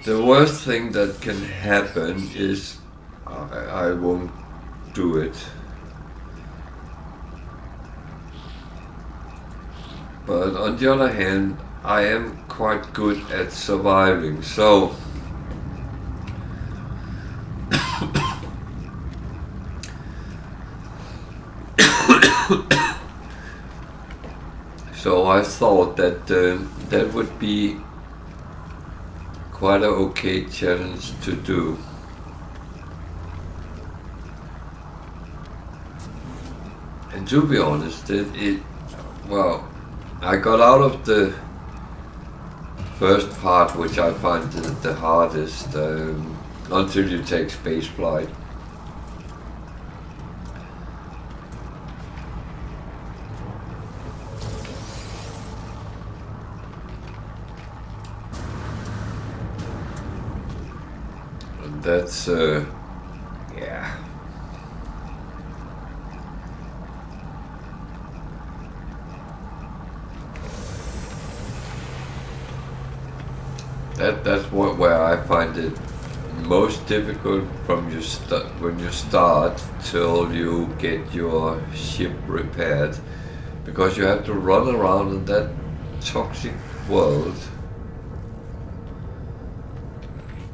the worst thing that can happen is I won't do it. But on the other hand, I am quite good at surviving, so so I thought that that would be quite an okay challenge to do. And to be honest, well, I got out of the first part, which I find the hardest, until you take space flight. And that's, yeah. That's where I find it most difficult from when you start till you get your ship repaired, because you have to run around in that toxic world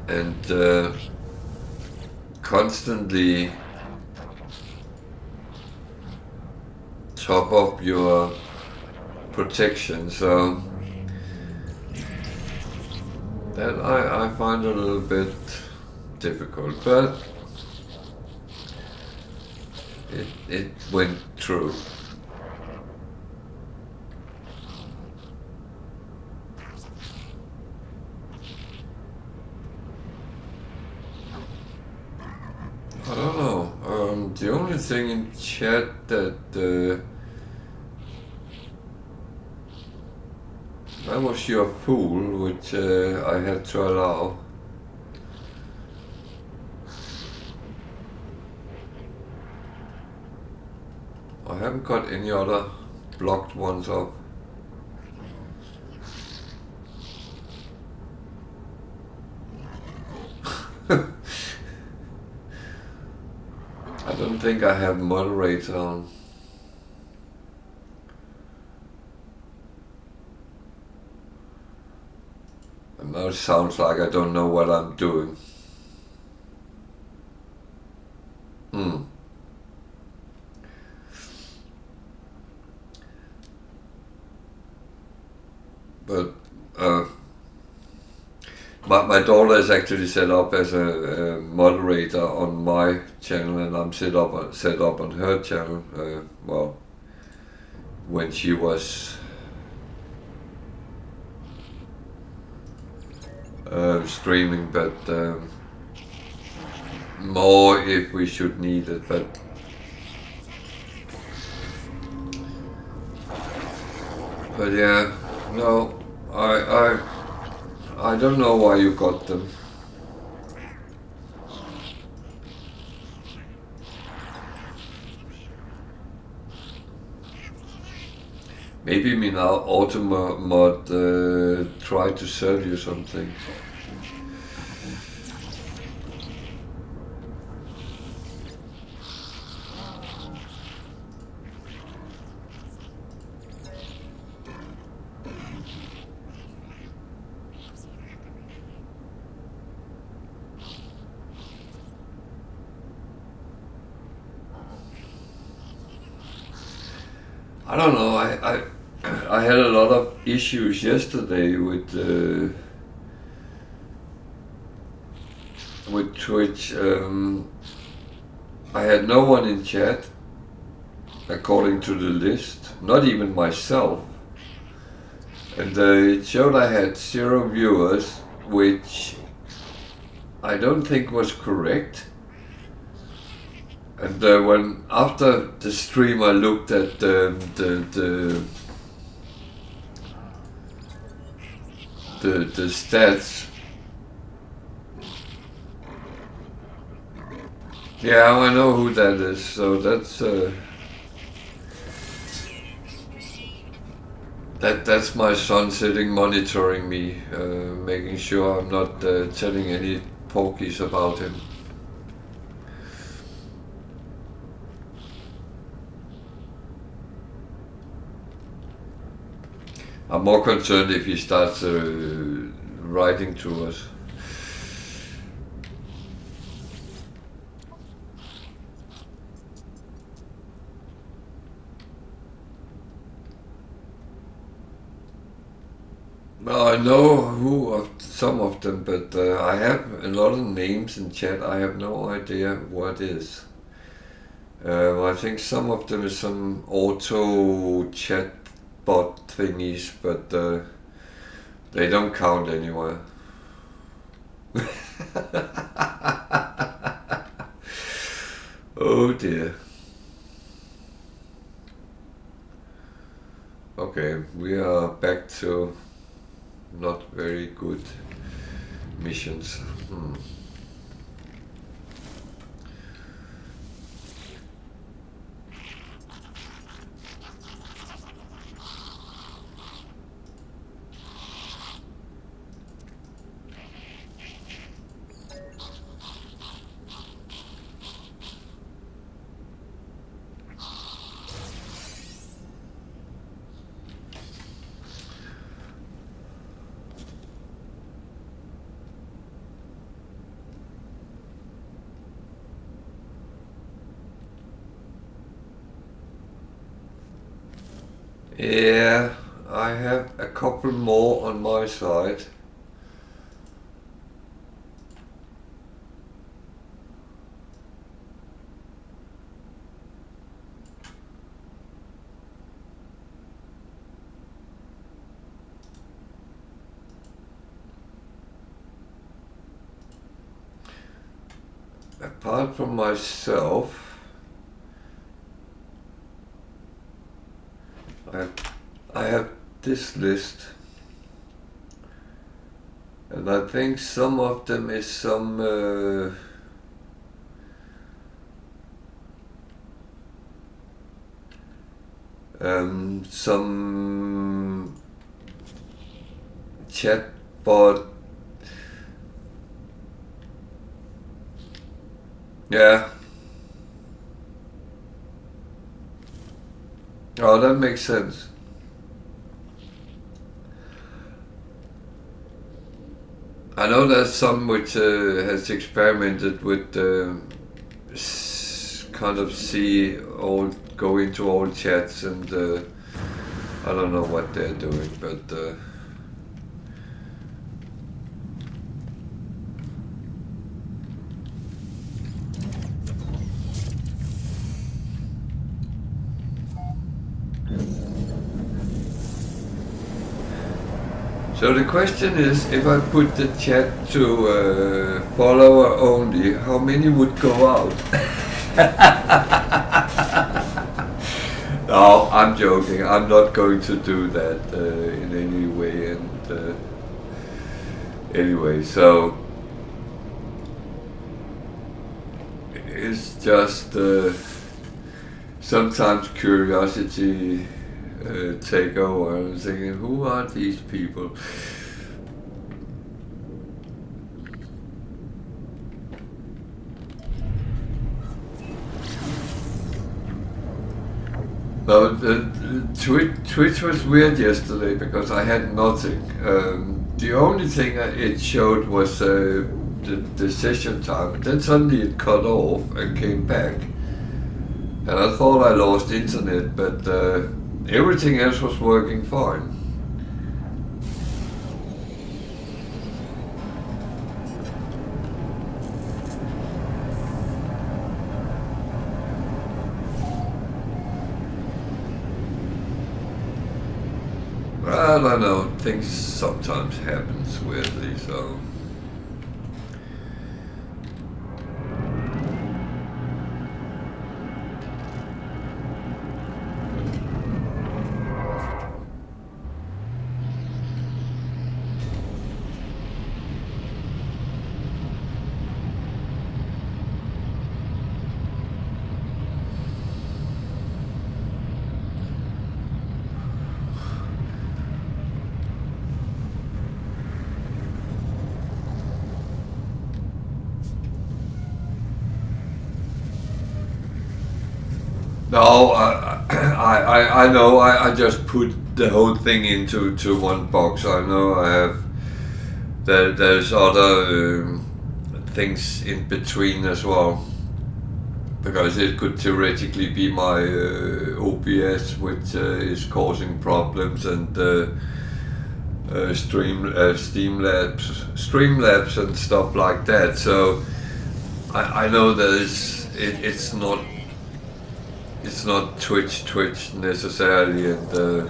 and constantly top up your protection. So that I find a little bit difficult, but it went through. I don't know. The only thing in chat that that was your fool, which I had to allow. I haven't got any other blocked ones up. I don't think I have moderator on. And now it sounds like I don't know what I'm doing. But my daughter is actually set up as a moderator on my channel, and I'm set up on her channel. Well, when she was streaming, but more if we should need it. But yeah, no, I don't know why you got them. Maybe me now auto mod try to serve you something. I don't know. I had a lot of issues yesterday with Twitch. I had no one in chat, according to the list. Not even myself. And it showed I had 0 viewers, which I don't think was correct. And when after the stream I looked at the stats. Yeah, I know who that is. So that's that's my son sitting monitoring me, making sure I'm not telling any porkies about him. I'm more concerned if he starts writing to us. Well, I know who of some of them, but I have a lot of names in chat. I have no idea what is. I think some of them is some auto chat bot thingies, but they don't count anywhere. Oh dear. Okay, we are back to not very good missions. Yeah, I have a couple more on my side. Apart from myself, I have this list, and I think some of them is some chatbot. Yeah. Oh, that makes sense. I know there's some which has experimented with kind of go into all chats, and I don't know what they're doing, but so the question is, if I put the chat to follower only, how many would go out? No, I'm joking. I'm not going to do that in any way. And anyway, so it's just sometimes curiosity take over. I'm thinking, who are these people? No, Twitch was weird yesterday because I had nothing. The only thing it showed was the session time. Then suddenly it cut off and came back. And I thought I lost internet, but everything else was working fine. I don't know, things sometimes happens weirdly, so. No, I know. I just put the whole thing into one box. I know I have. There's other things in between as well, because it could theoretically be my OBS, which is causing problems, and Streamlabs and stuff like that. So I know it's not Twitch necessarily, and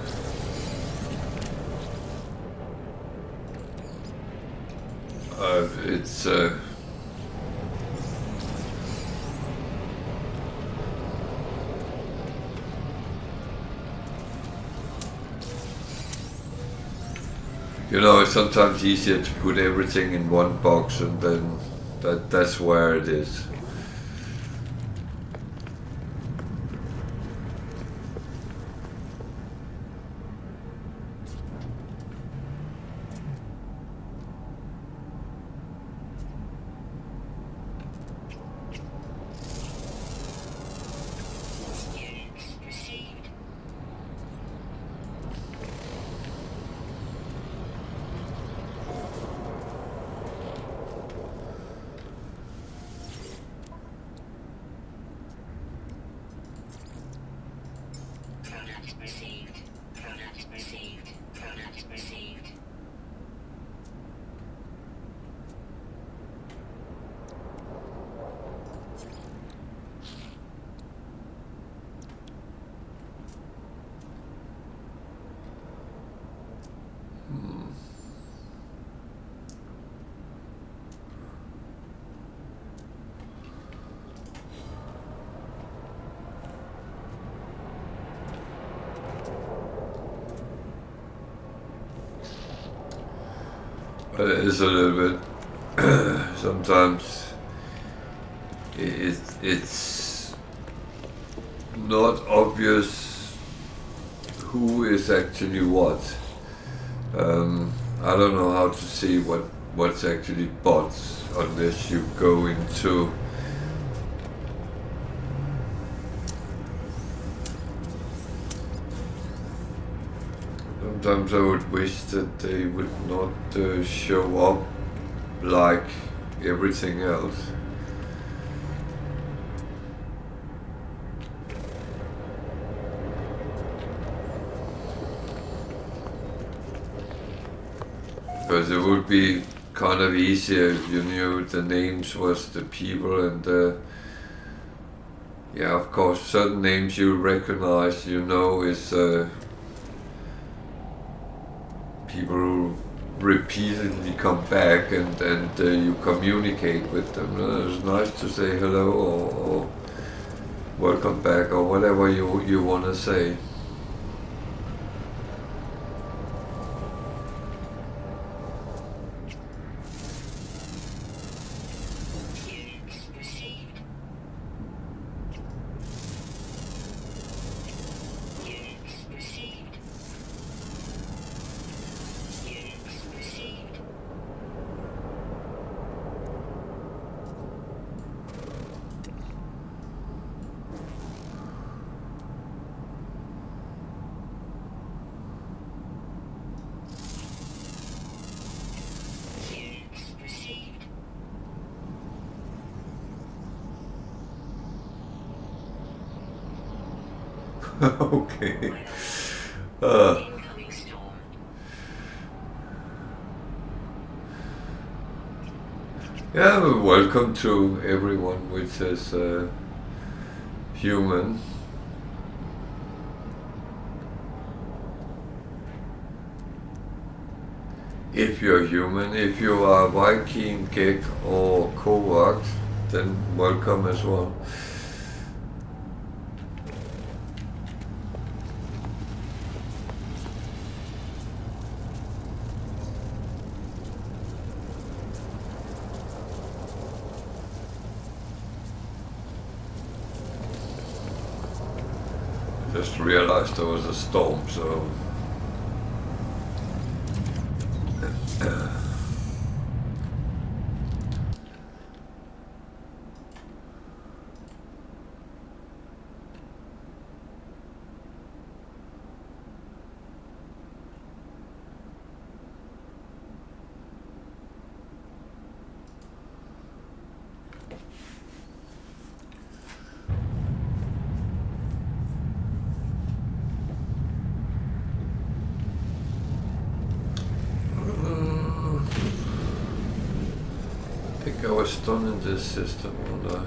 it's it's sometimes easier to put everything in one box, and then that's where it is. Product received. Product received. Product received. But it is a little bit, sometimes it's not obvious who is actually what. I don't know how to see what's actually bots unless you go into sometimes I would wish that they would not show up like everything else. Because it would be kind of easier if you knew the names was the people and yeah, of course, certain names you recognize, you know, is people who repeatedly come back and you communicate with them. It's nice to say hello or welcome back or whatever you want to say. Units received. Units received. Units received. Units received. Okay. Uh, Incoming storm. yeah, well, welcome to everyone which is human. If you're human, if you are Viking, Gek or Kovacs, then welcome as well. Just realized there was a storm, so I think I was done in this system, wasn't I?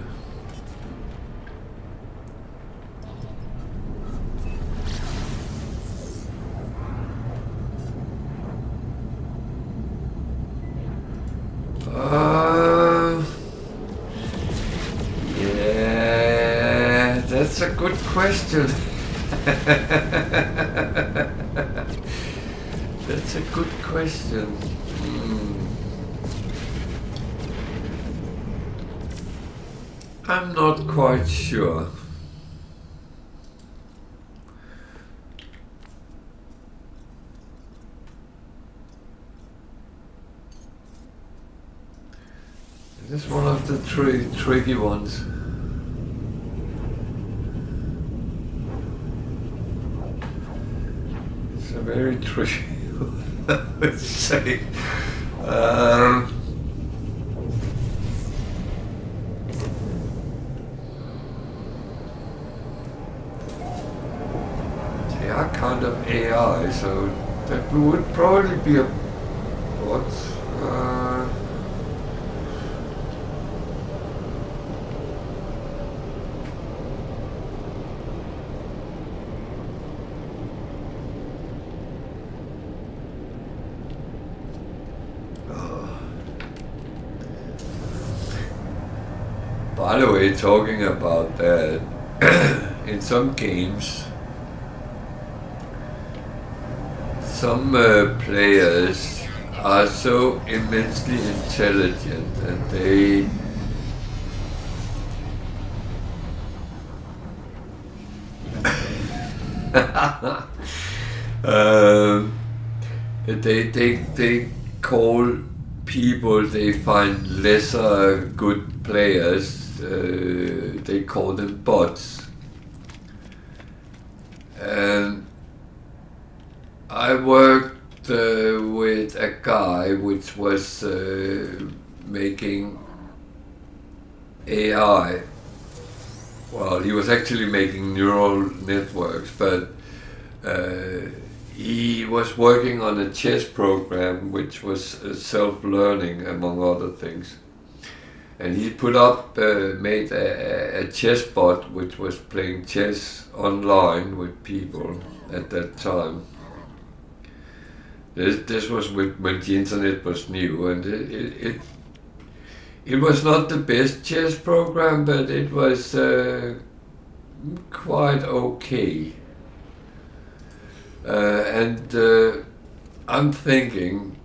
Yeah, that's a good question. That's a good question. I'm not quite sure. This is one of the tricky ones. It's a very tricky one, I would say. they are kind of AI, so that would probably be a bot. By the way, talking about that, in some games, some players are so immensely intelligent and they call people they find lesser good players, they call them bots. And I worked with a guy which was making AI. Well, he was actually making neural networks, but he was working on a chess program which was self-learning, among other things. And he made a chess bot which was playing chess online with people at that time. This was when the internet was new, and it was not the best chess program, but it was quite okay. And I'm thinking,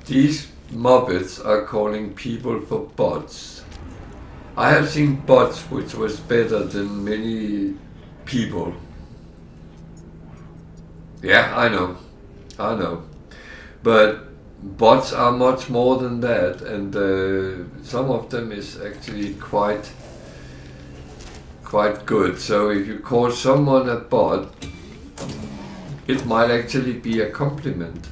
these Muppets are calling people for bots. I have seen bots which was better than many people. Yeah, I know. But bots are much more than that, and some of them is actually quite good. So if you call someone a bot, it might actually be a compliment.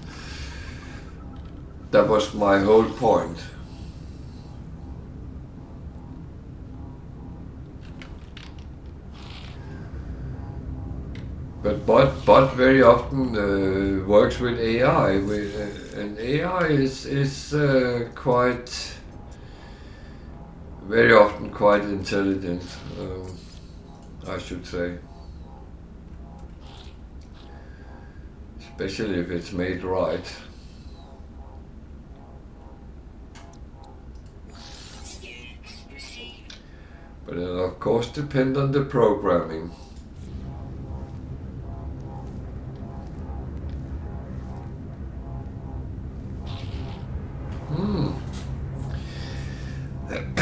That was my whole point. But bot very often works with AI, and AI is quite very often quite intelligent, I should say. Especially if it's made right. But it of course depends on the programming.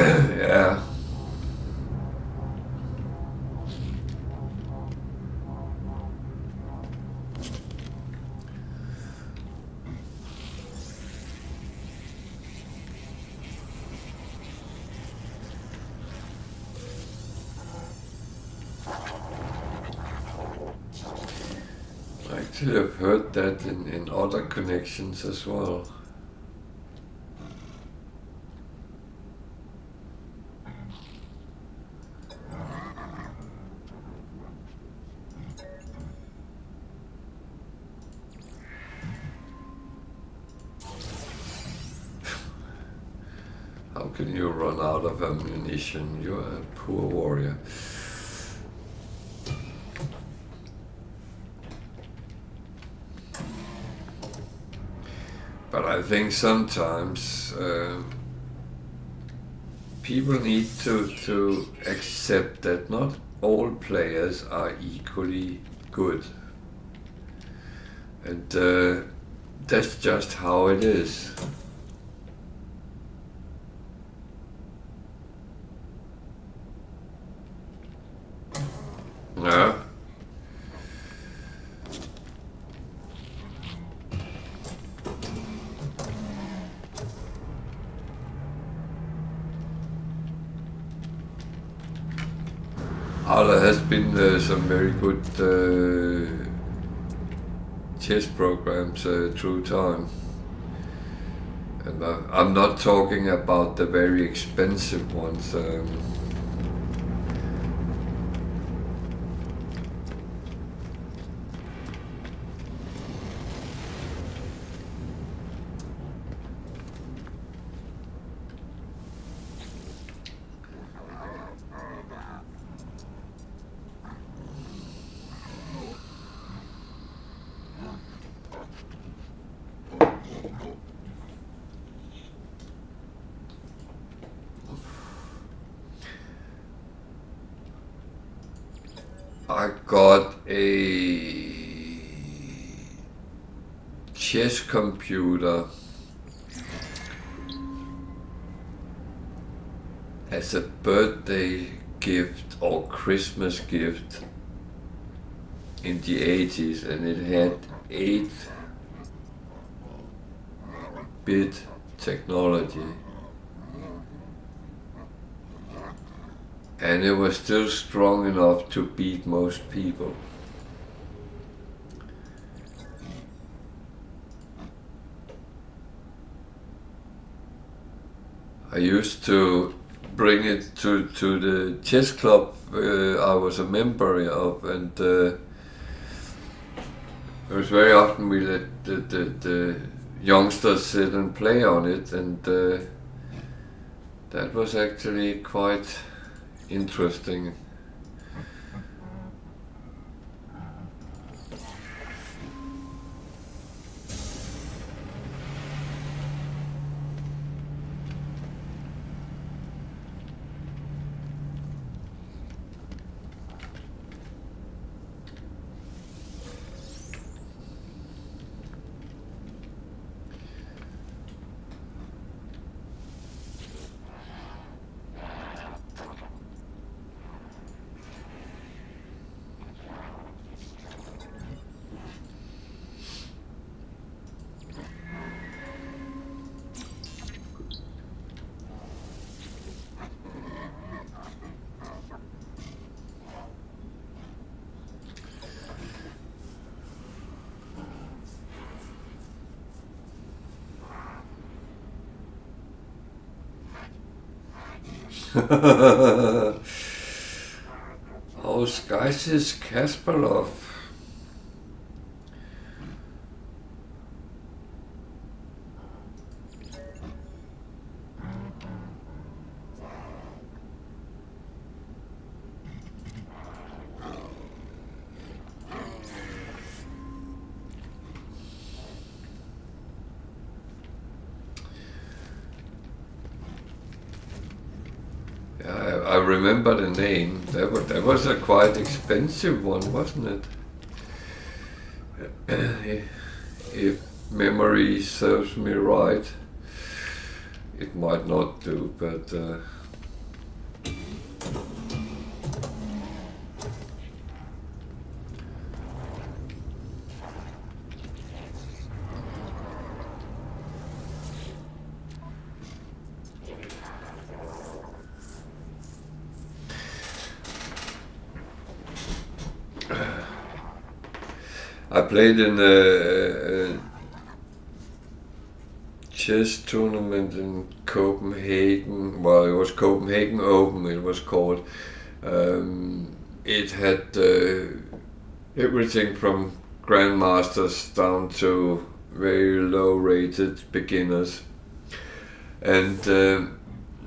Yeah. Actually, I've heard that in other connections as well. How can you run out of ammunition? You're a poor warrior. But I think sometimes people need to accept that not all players are equally good. And that's just how it is. Yeah. There has been some very good chess programs through time. And I'm not talking about the very expensive ones. got a chess computer as a birthday gift or Christmas gift in the 80s, and it had 8-bit technology. And it was still strong enough to beat most people. I used to bring it to the chess club I was a member of, and it was very often we let the youngsters sit and play on it, and that was actually quite interesting. Oh, Skysis Kasparov. I remember the name. That was a quite expensive one, wasn't it? If memory serves me right, it might not do, but I played in a chess tournament in Copenhagen. Well, it was Copenhagen Open, it was called. It had everything from grandmasters down to very low-rated beginners. And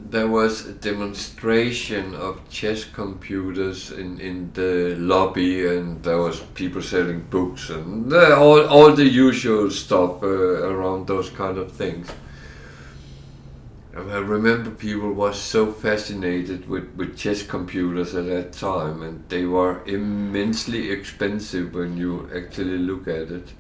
there was a demonstration of chess computers in the lobby, and there was people selling books and all the usual stuff around those kind of things. And I remember people were so fascinated with chess computers at that time, and they were immensely expensive when you actually look at it.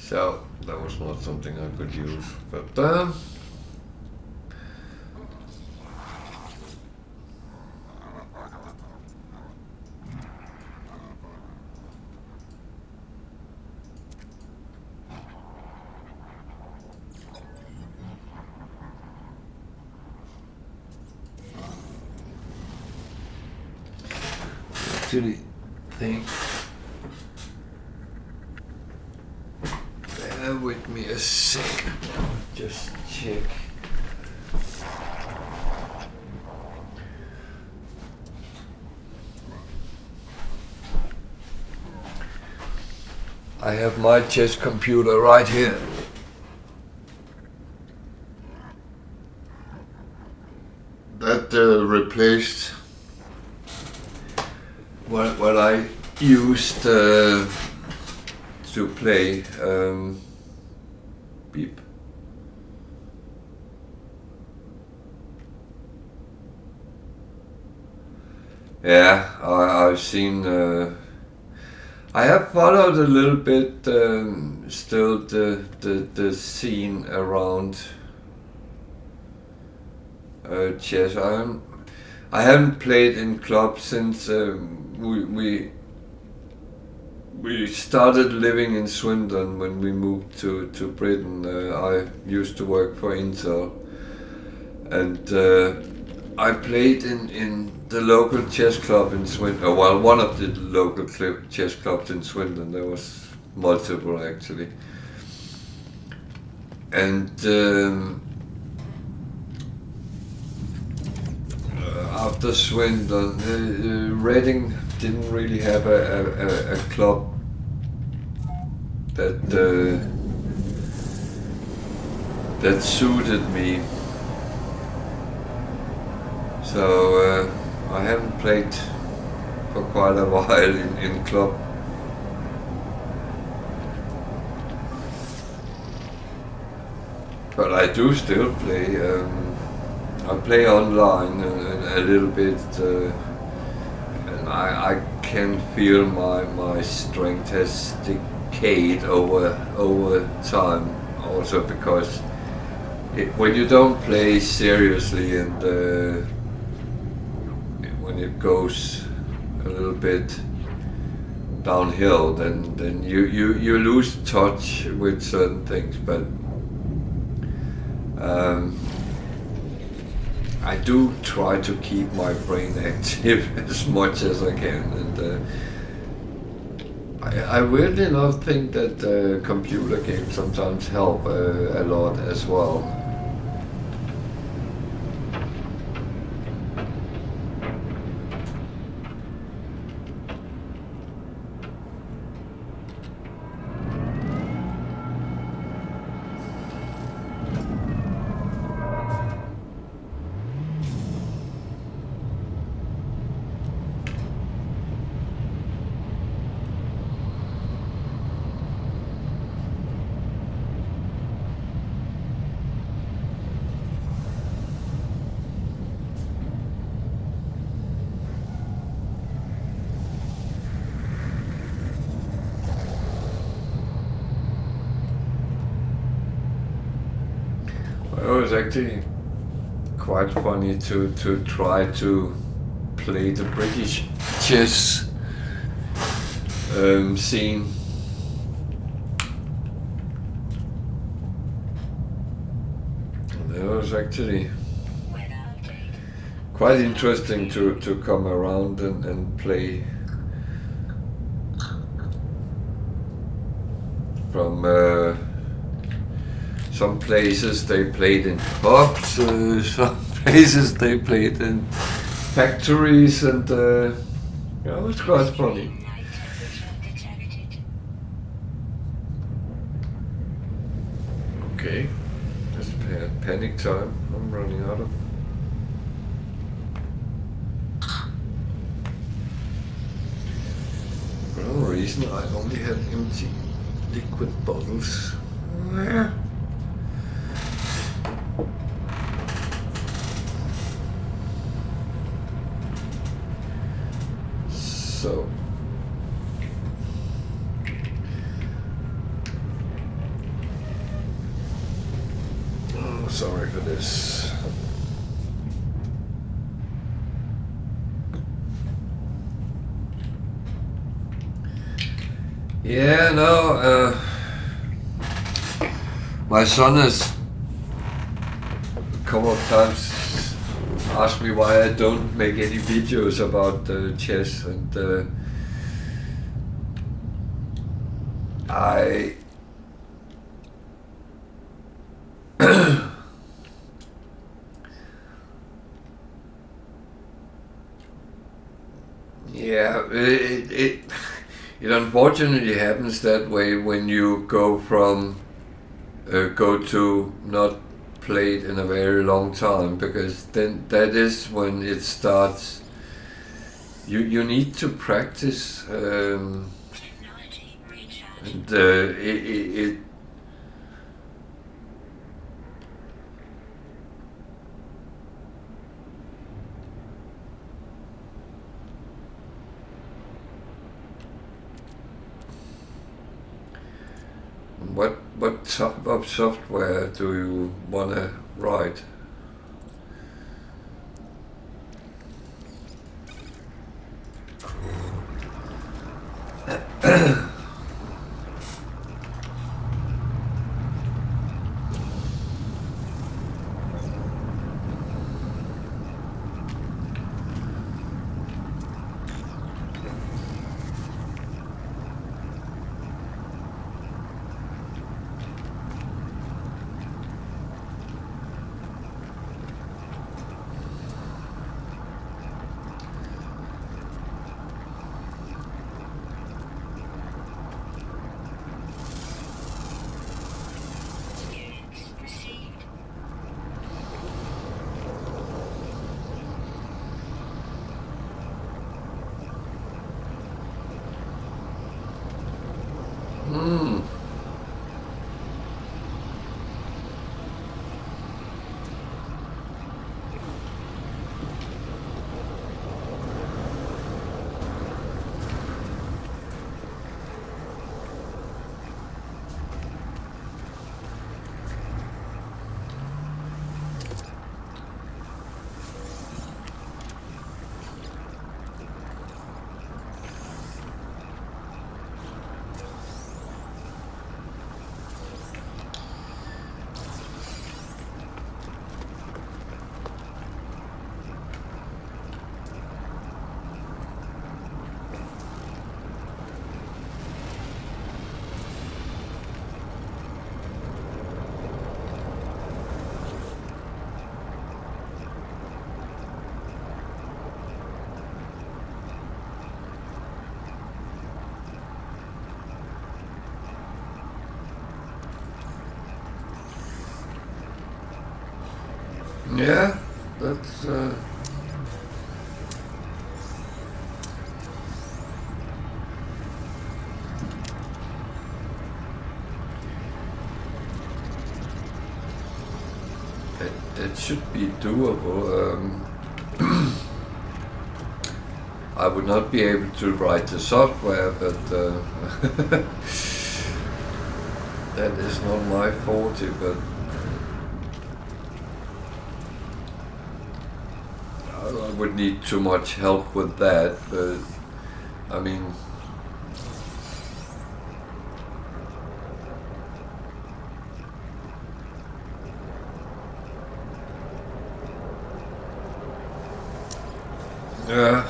So that was not something I could use, but actually think. Bear with me a second. Just check. I have my chess computer right here. place what I used to play. Beep. Yeah, I've seen. I have followed a little bit still the scene around chess. I haven't played in clubs since we started living in Swindon when we moved to Britain. I used to work for Intel, and I played in the local chess club in Swindon. Well, one of the local chess clubs in Swindon. There was multiple actually, and after Swindon, Reading didn't really have a club that suited me. So I haven't played for quite a while in club. But I do still play. I play online a little bit, and I can feel my strength has decayed over time. Also because when you don't play seriously and when it goes a little bit downhill, then you lose touch with certain things. But I do try to keep my brain active as much as I can, and I weirdly enough think that computer games sometimes help a lot as well. It was actually quite funny to try to play the British chess scene. And it was actually quite interesting to come around and play from some places they played in pubs, some places they played in factories, and yeah, it was quite funny. Okay, just panic time. I'm running out of. For no reason, I only had empty liquid bottles. So sorry for this. Yeah, no, my son has a couple of times asked me why I don't make any videos about chess, and I yeah, it unfortunately happens that way when you go to not played in a very long time, because then that is when it starts. You need to practice, Technology recharge. and it what type of software do you want to write? Units received. Hmm. Yeah, that's. It should be doable. I would not be able to write the software, but that is not my forte. But I would need too much help with that. But I mean, yeah.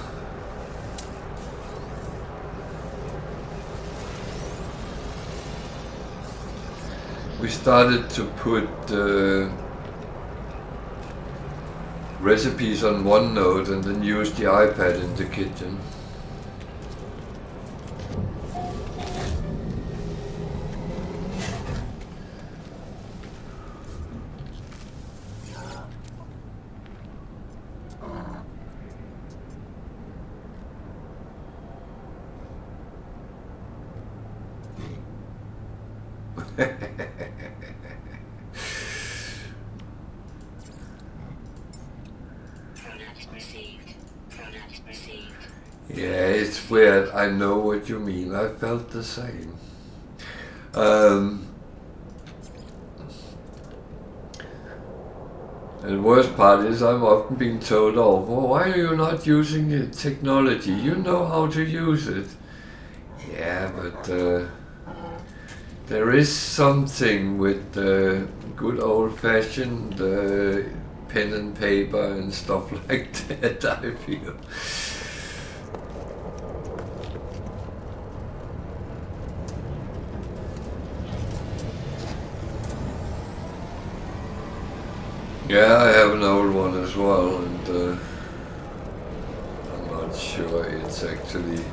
We started to put recipes on OneNote and then use the iPad in the kitchen. Product received. Product received. Yeah, it's weird. I know what you mean. I felt the same. And the worst part is I'm often being told, oh, well, why are you not using the technology? You know how to use it. Yeah, but there is something with good old-fashioned pen and paper and stuff like that, I feel. Yeah, I have an old one as well, and I'm not sure it's actually.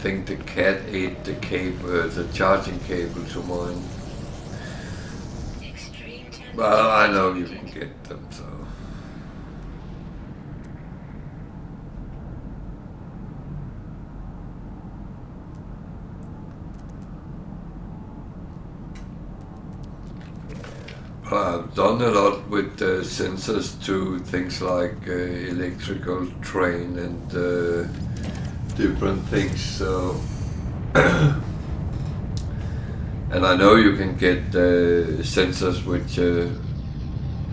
think the cat ate the cable, the charging cable to mine. Extreme temperature. Well, I know you can get them, so. I've done a lot with sensors to things like electrical train and different things. So, and I know you can get sensors which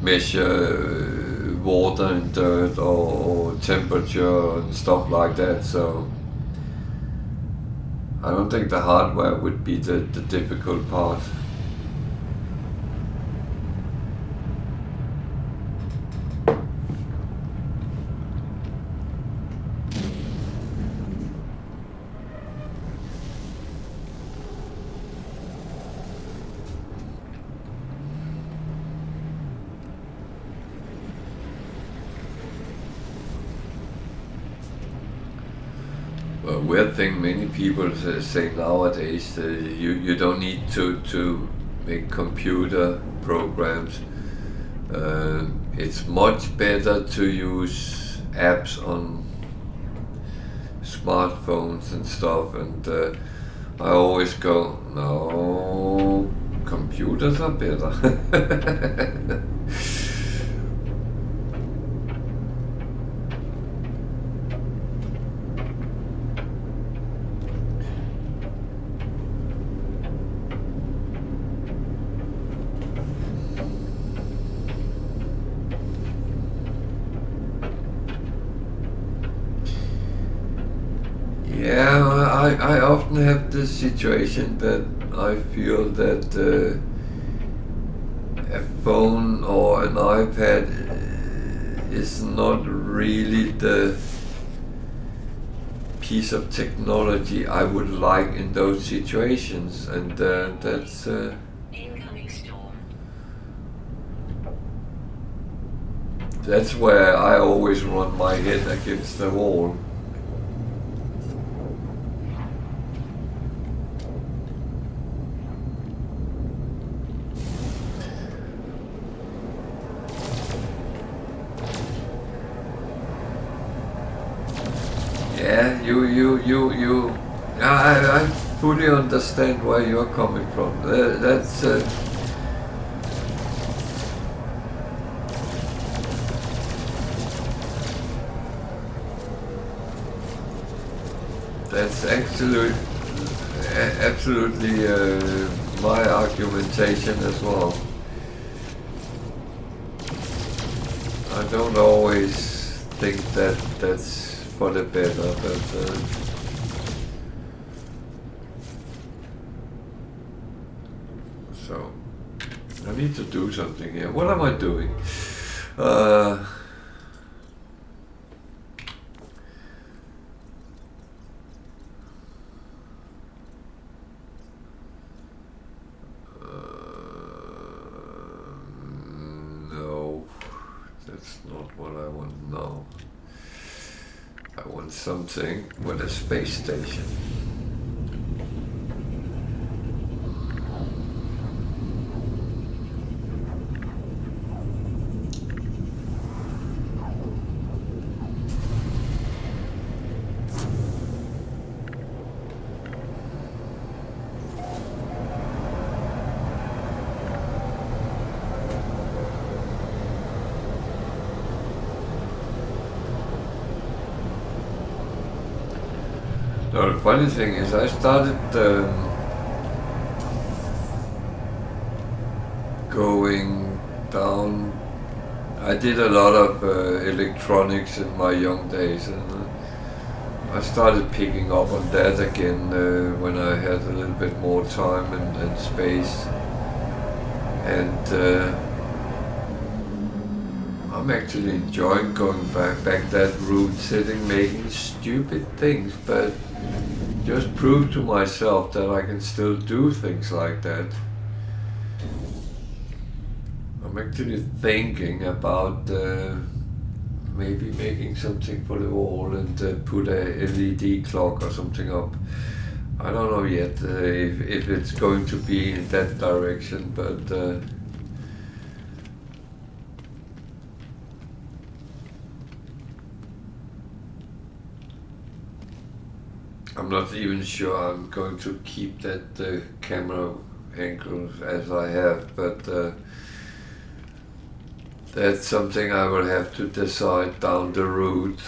measure water and dirt or temperature and stuff like that. So, I don't think the hardware would be the difficult part. A weird thing many people say nowadays, you don't need to make computer programs. It's much better to use apps on smartphones and stuff, and I always go, no, computers are better. Yeah, I often have this situation that I feel that a phone or an iPad is not really the piece of technology I would like in those situations, and that's Incoming storm. that's where I always run my head against the wall. Yeah, you. I fully understand where you're coming from. That's absolutely my argumentation as well. I don't always think that that's for the better, but so I need to do something here. What am I doing? No, that's not what I want now. I want something with a space station. No, the funny thing is I started going down. I did a lot of electronics in my young days, and I started picking up on that again when I had a little bit more time and space. And I'm actually enjoying going back that route, sitting, making stupid things, but just prove to myself that I can still do things like that. I'm actually thinking about maybe making something for the wall and put a LED clock or something up. I don't know yet if it's going to be in that direction, but I'm not even sure I'm going to keep that camera angle as I have, but that's something I will have to decide down the road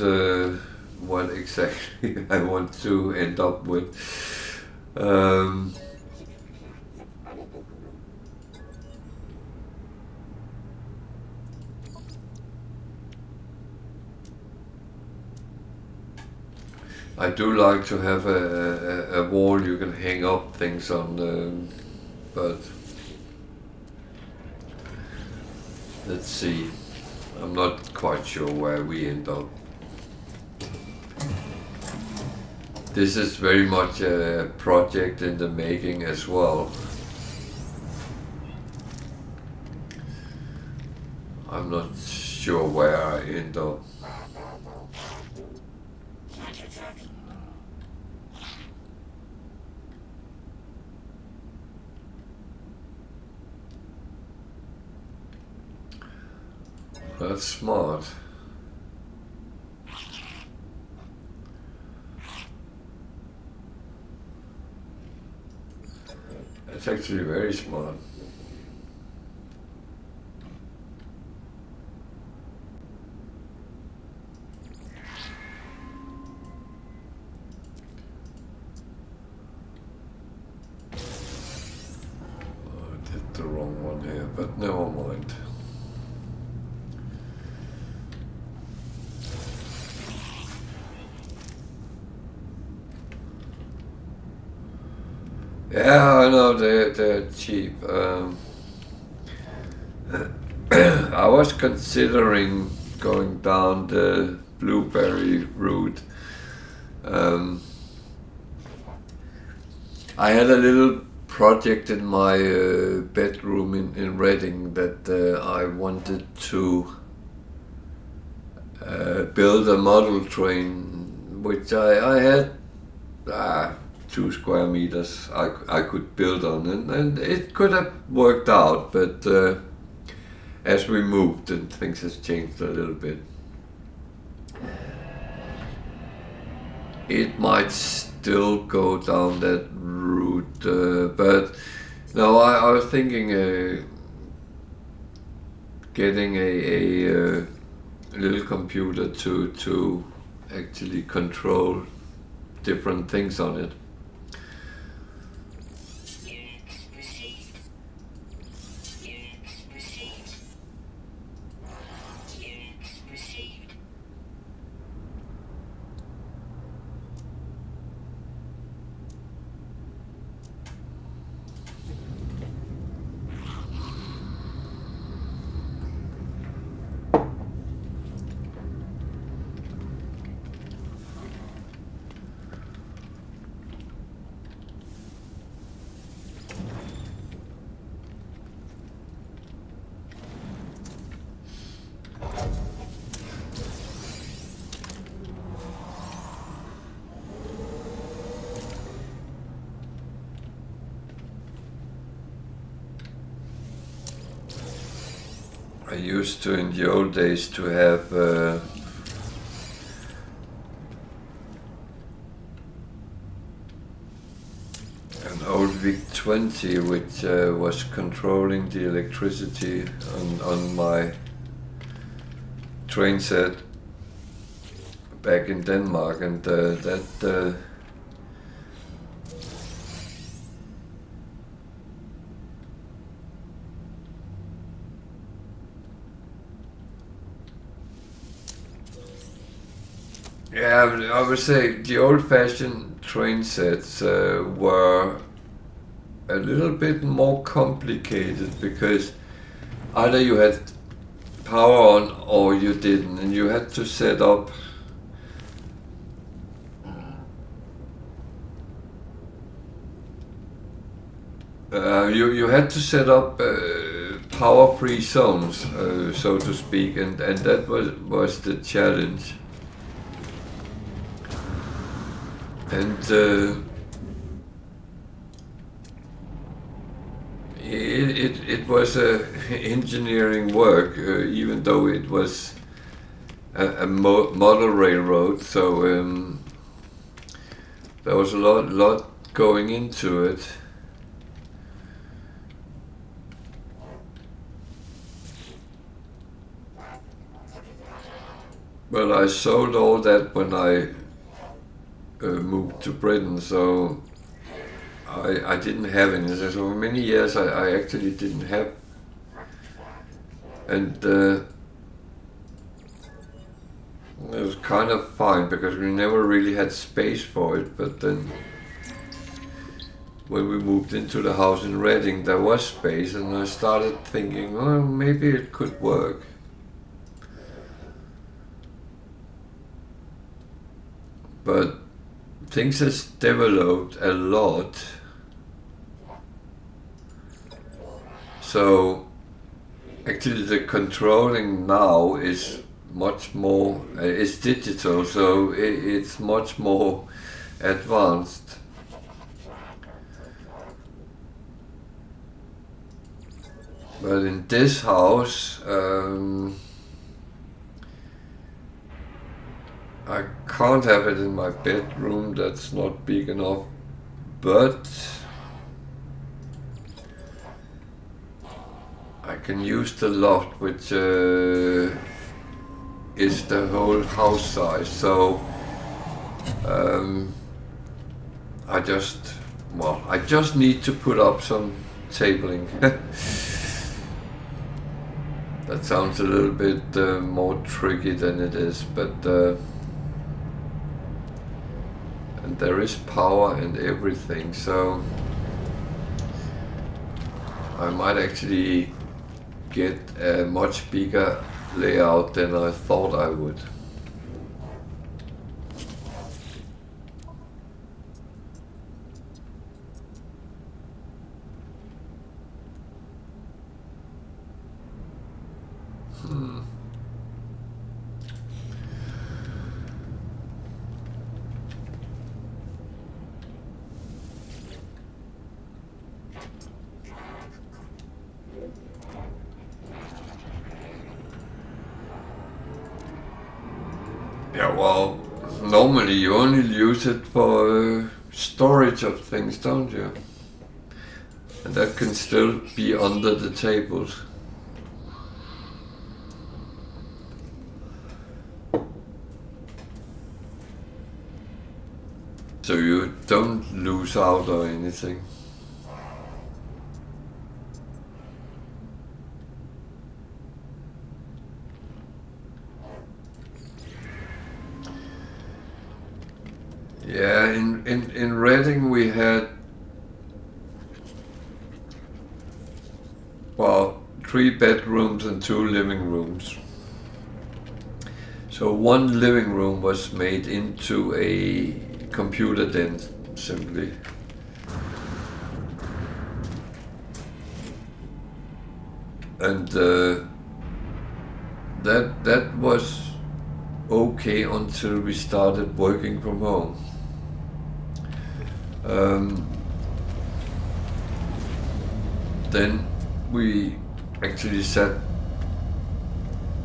what exactly I want to end up with. I do like to have a wall you can hang up things on, but let's see. I'm not quite sure where we end up. This is very much a project in the making as well. I'm not sure where I end up. That's smart. It's actually very smart. I did the wrong one here, but never mind. Yeah, I know they're cheap. I was considering going down the blueberry route. I had a little project in my bedroom in Reading that I wanted to build a model train, which I had 2 square meters I could build on, and it could have worked out, but as we moved and things has changed a little bit. It might still go down that route, but no, I was thinking getting a little computer to actually control different things on it. Units received. Units received. Units received. I used to, in the old days, to have an old VIC-20 which was controlling the electricity on my train set back in Denmark, and that yeah, I would say the old-fashioned train sets were a little bit more complicated, because either you had power on or you didn't, and you had to set up you had to set up power-free zones, so to speak, and that was the challenge. And it was engineering work, even though it was a model railroad. So there was a lot going into it. Well, I sold all that when I moved to Britain, so I didn't have any. So for many years I actually didn't have, and it was kind of fine because we never really had space for it. But then when we moved into the house in Reading, there was space, and I started thinking, well, maybe it could work. But things has developed a lot. So actually the controlling now is much more, it's digital, so it's much more advanced. But in this house, I can't have it in my bedroom, that's not big enough, but I can use the loft, which is the whole house size. So I just need to put up some tabling. That sounds a little bit more tricky than it is, but and there is power and everything, so I might actually get a much bigger layout than I thought I would. Yeah, well, normally you only use it for storage of things, don't you? And that can still be under the tables. So you don't lose out or anything. Yeah, in Reading we had, well, 3 bedrooms and 2 living rooms. So one living room was made into a computer den, simply. And that was okay until we started working from home. Then we actually sat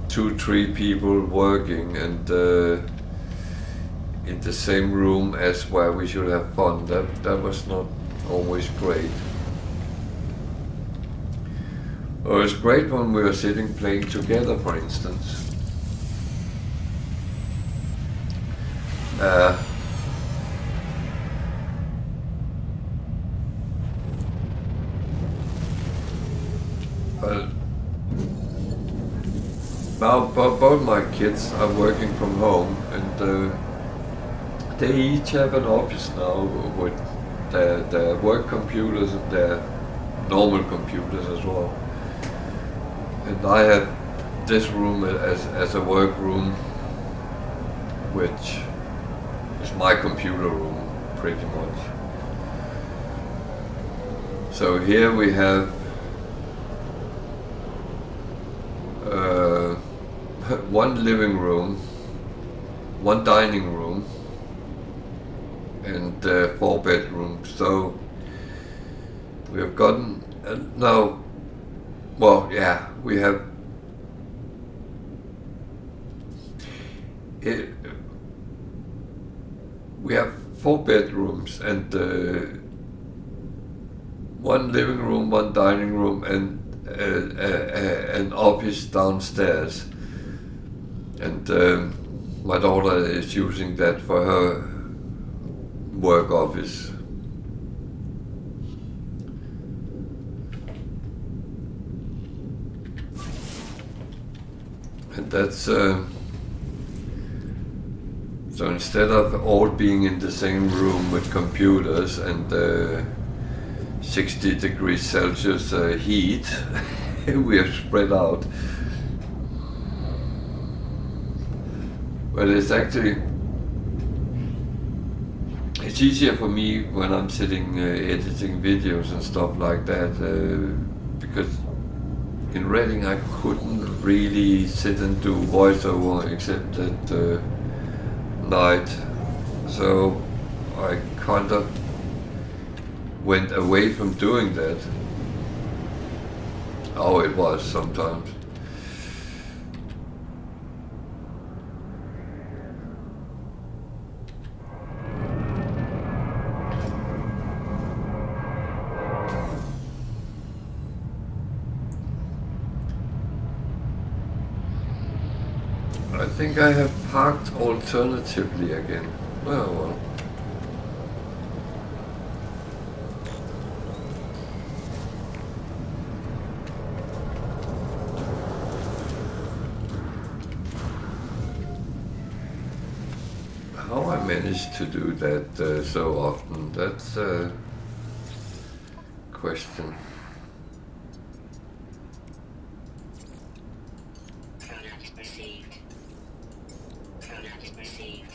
2-3 people working, and in the same room as where we should have fun. That was not always great. It was great when we were sitting playing together, for instance. But now both my kids are working from home, and they each have an office now with their work computers and their normal computers as well. And I have this room as a work room, which is my computer room, pretty much. So here we have one living room, one dining room, and 4 bedrooms. So we have gotten now. Well, yeah, we have. We have 4 bedrooms and one living room, one dining room, and an office downstairs. And my daughter is using that for her work office. And that's so instead of all being in the same room with computers and 60 degrees Celsius heat, we are spread out. But it's easier for me when I'm sitting editing videos and stuff like that, because in Reading I couldn't really sit and do voiceover except at night, so I kind of went away from doing that. Oh, it was sometimes. I think I have parked alternatively again. Oh well. How I managed to do that so often, that's a question. Product received. Product received.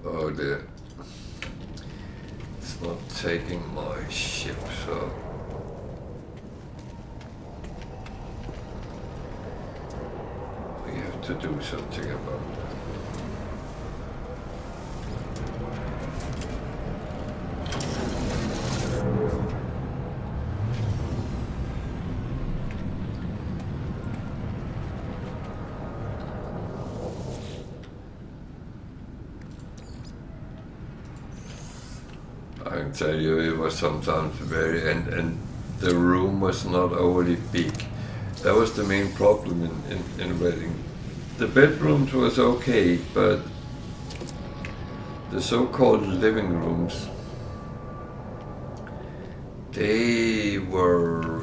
Oh dear. It's not taking my ship, so we have to do something about that. I can tell you, it was sometimes very, and the room was not overly big. That was the main problem in Reading. The bedrooms was okay, but the so-called living rooms, they were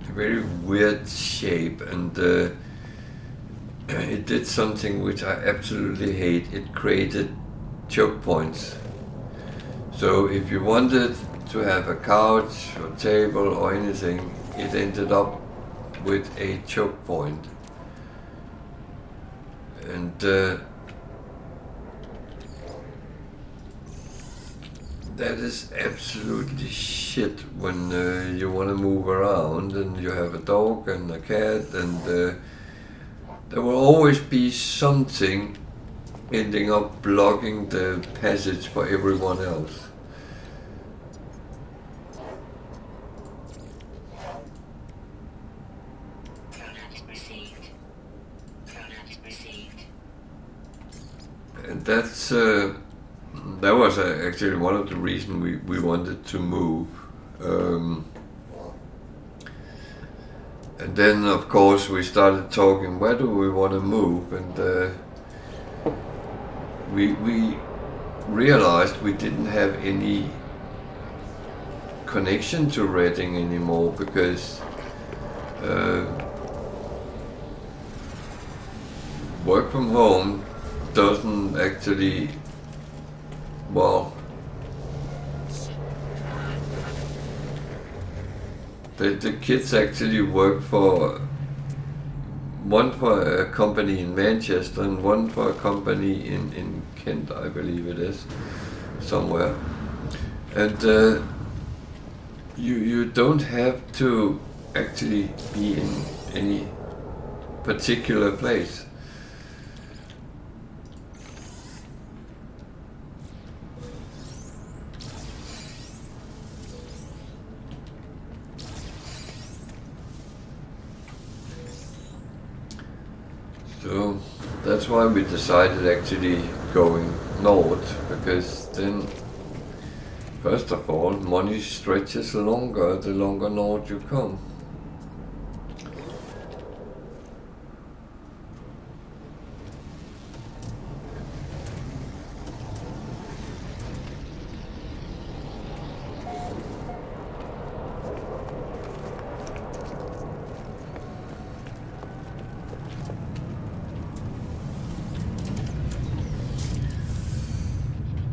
a very weird shape, and it did something which I absolutely hate. It created choke points. So if you wanted to have a couch or table or anything, it ended up with a choke point. And that is absolutely shit when you want to move around and you have a dog and a cat, and there will always be something ending up blocking the passage for everyone else. Product received. Product received. And that's that was actually one of the reasons we wanted to move. And then of course we started talking, where do we want to move, and we realized we didn't have any connection to Reading anymore, because work from home doesn't actually, well, the kids actually work for one for a company in Manchester and one for a company in Kent, I believe it is, somewhere. And you don't have to actually be in any particular place. So that's why we decided actually going north, because then first of all money stretches longer the longer north you come.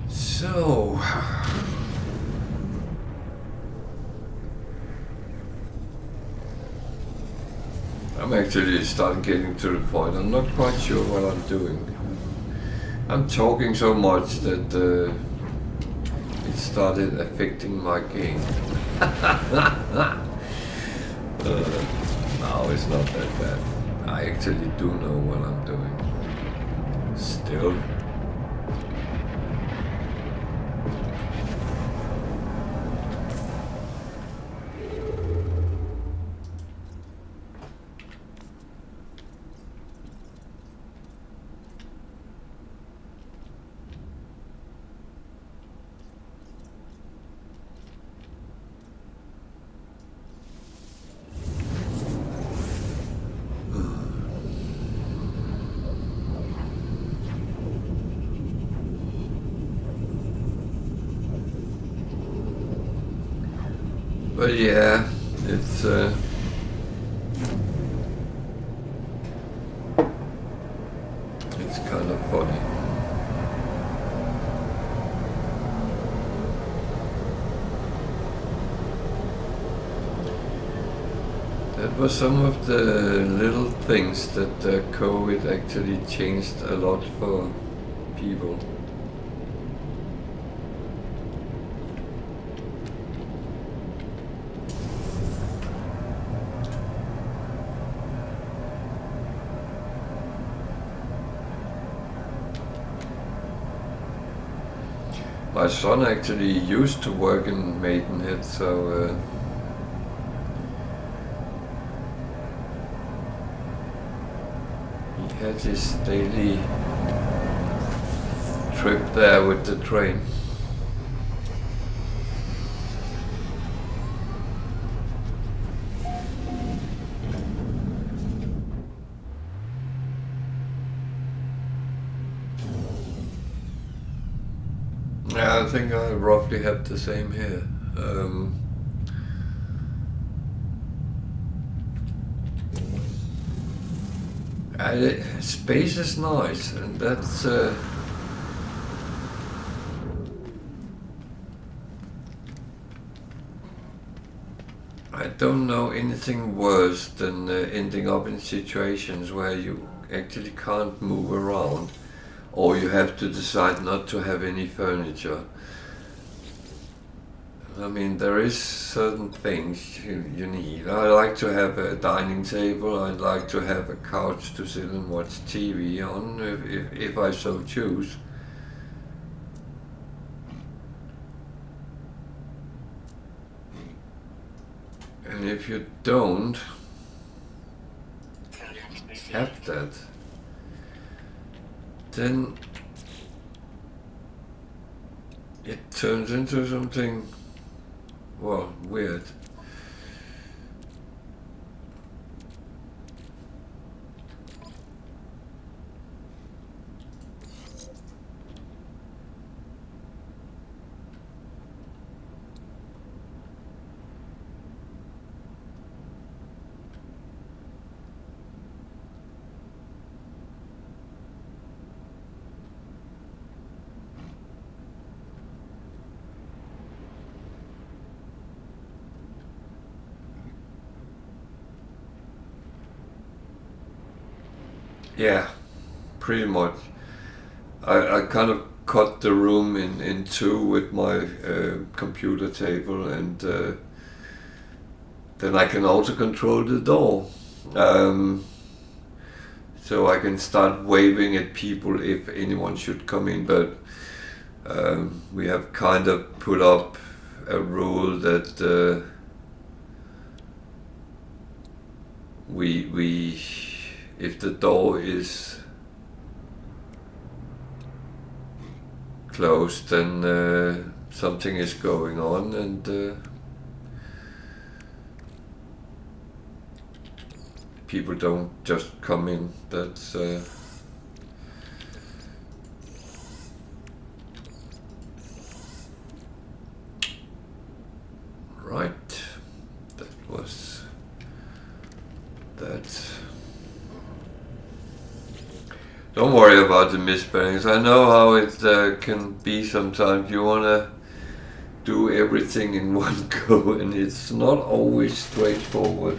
So I'm actually starting getting to the point. I'm not quite sure what I'm doing. I'm talking so much that it started affecting my game. No, it's not that bad. I actually do know what I'm doing. Still. But yeah, it's kind of funny. That was some of the little things that COVID actually changed a lot for people. My son actually used to work in Maidenhead, so he had his daily trip there with the train. Yeah, I think I roughly have the same here. Space is nice, and that's I don't know anything worse than ending up in situations where you actually can't move around, or you have to decide not to have any furniture. I mean, there is certain things you need. I like to have a dining table. I'd like to have a couch to sit and watch TV on, if I so choose. And if you don't have that, then it turns into something, well, weird. Yeah, pretty much. I kind of cut the room in two with my computer table, and then I can also control the door. So I can start waving at people if anyone should come in, but we have kind of put up a rule that we if the door is closed, then something is going on, and people don't just come in. That's right. That was that. Don't worry about the misspellings. I know how it can be sometimes. You wanna do everything in one go, and it's not always straightforward.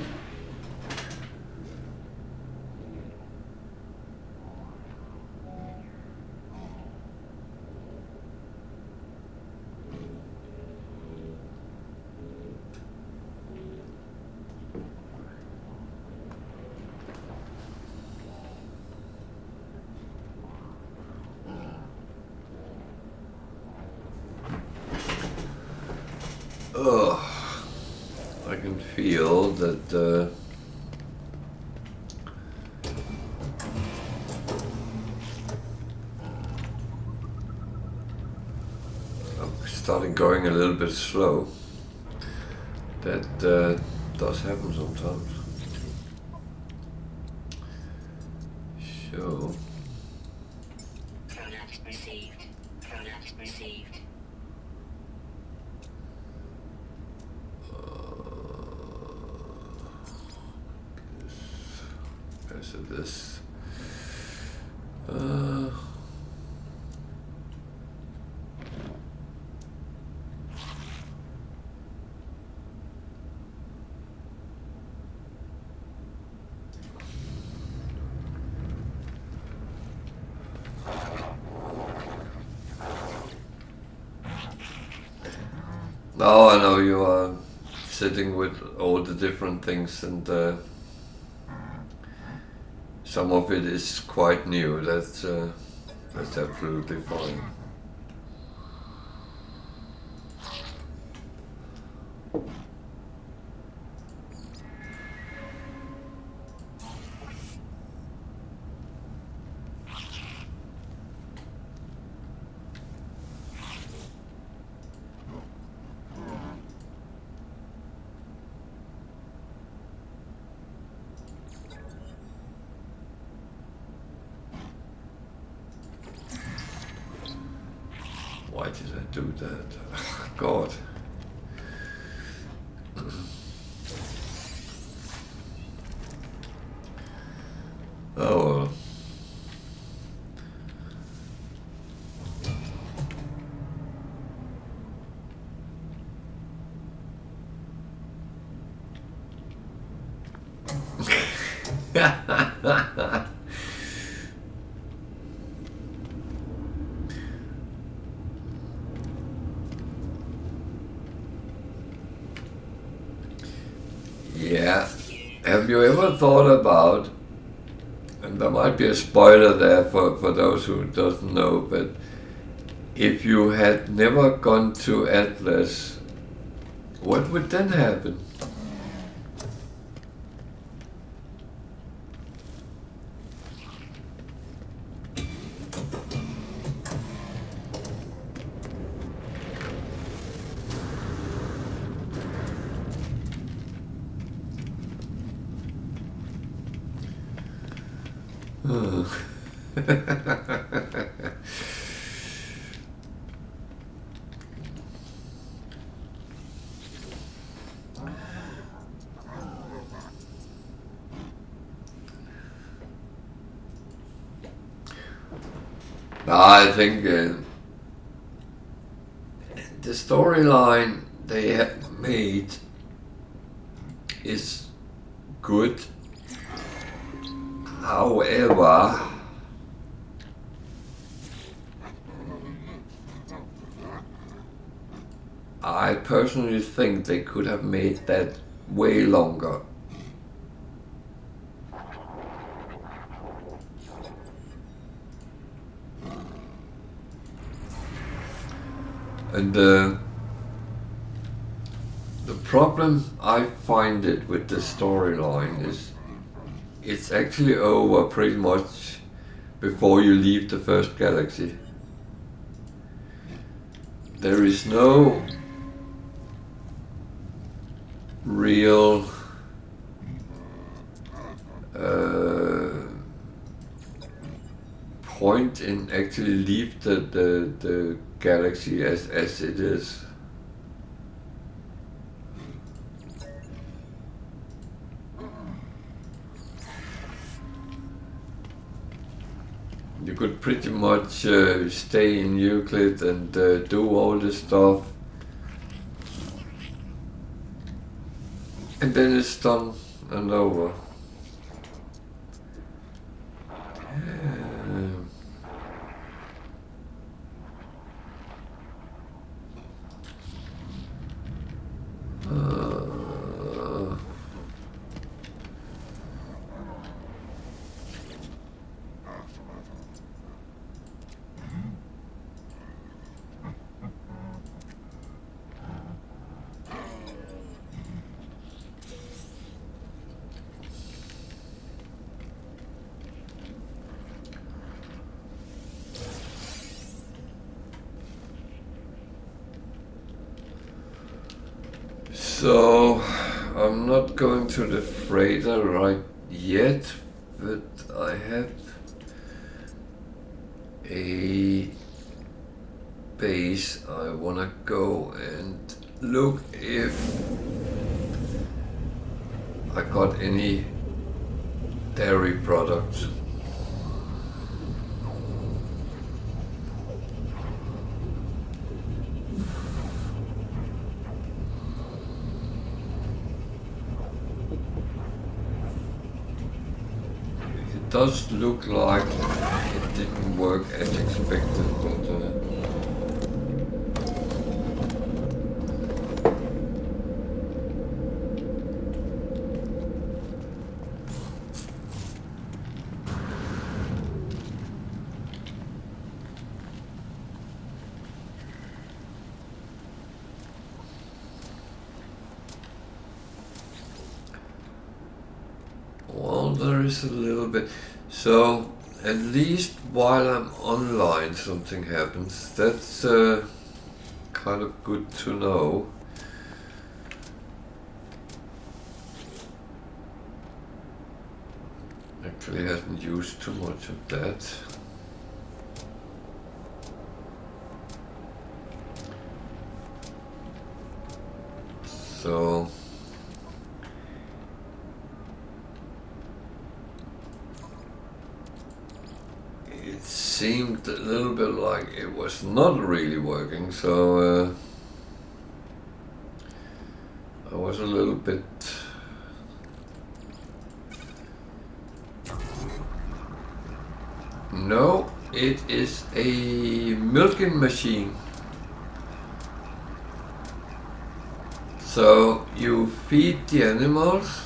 Ugh. I can feel that I'm starting going a little bit slow. That does happen sometimes. So. Product received. Product received. So this. Now I know you are sitting with all the different things, and some of it is quite new. That's absolutely fine. Why did I do that? God. Oh well. Yeah. Have you ever thought about, and there might be a spoiler there for those who doesn't know, but if you had never gone to Atlas, what would then happen? I think the storyline they have made is good. However, I personally think they could have made that way longer. And the problem I find it with the storyline is it's actually over pretty much before you leave the first galaxy. There is no real point in actually leave the galaxy as it is. You could pretty much stay in Euclid and do all this stuff, and then it's done and over. So, I'm not going to the freighter right yet, but I have a base I wanna go and look if I got any dairy products. It does look like it didn't work as expected, but well, there is a little bit. So at least while I'm online something happens. That's kind of good to know. Actually hasn't used too much of that. So it seemed a little bit like it was not really working, so I was a little bit no, it is a milking machine. So you feed the animals,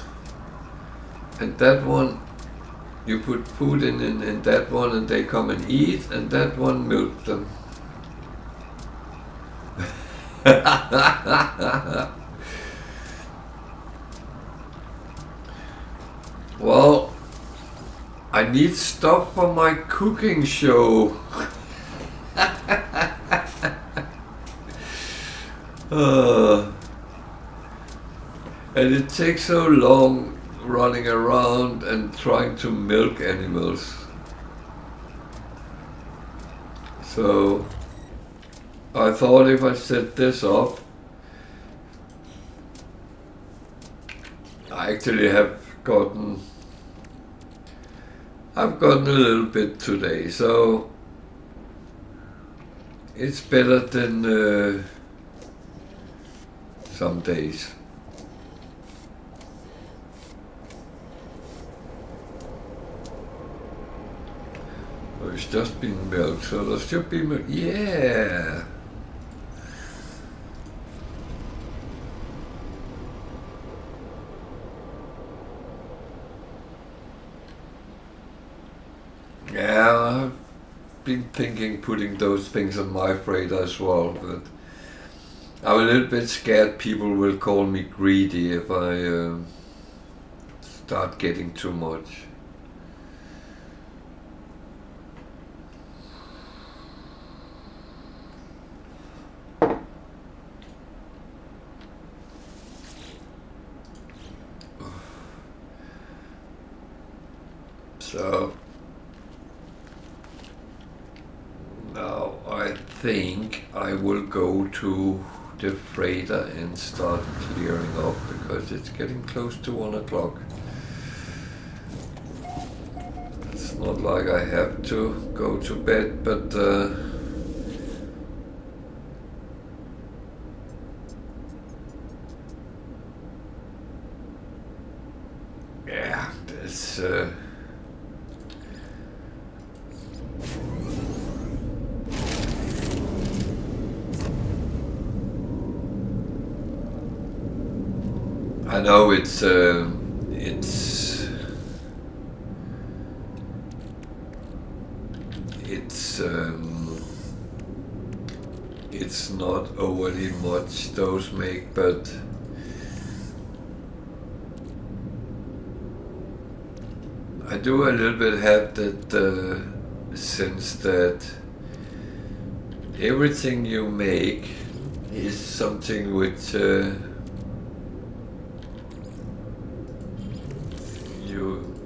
and that one you put food in that one, and they come and eat, and that one milk them. Well, I need stuff for my cooking show. And it takes so long running around and trying to milk animals. So I thought if I set this up, I actually I've gotten a little bit today, so it's better than some days. So it's just been milk, so there should be milk. Yeah! Yeah, I've been thinking putting those things on my freighter as well, but I'm a little bit scared people will call me greedy if I start getting too much. So now I think I will go to the freighter and start clearing up because it's getting close to 1 o'clock. It's not like I have to go to bed, but yeah, there's I know it's not overly much those make, but I do a little bit have that sense that everything you make is something which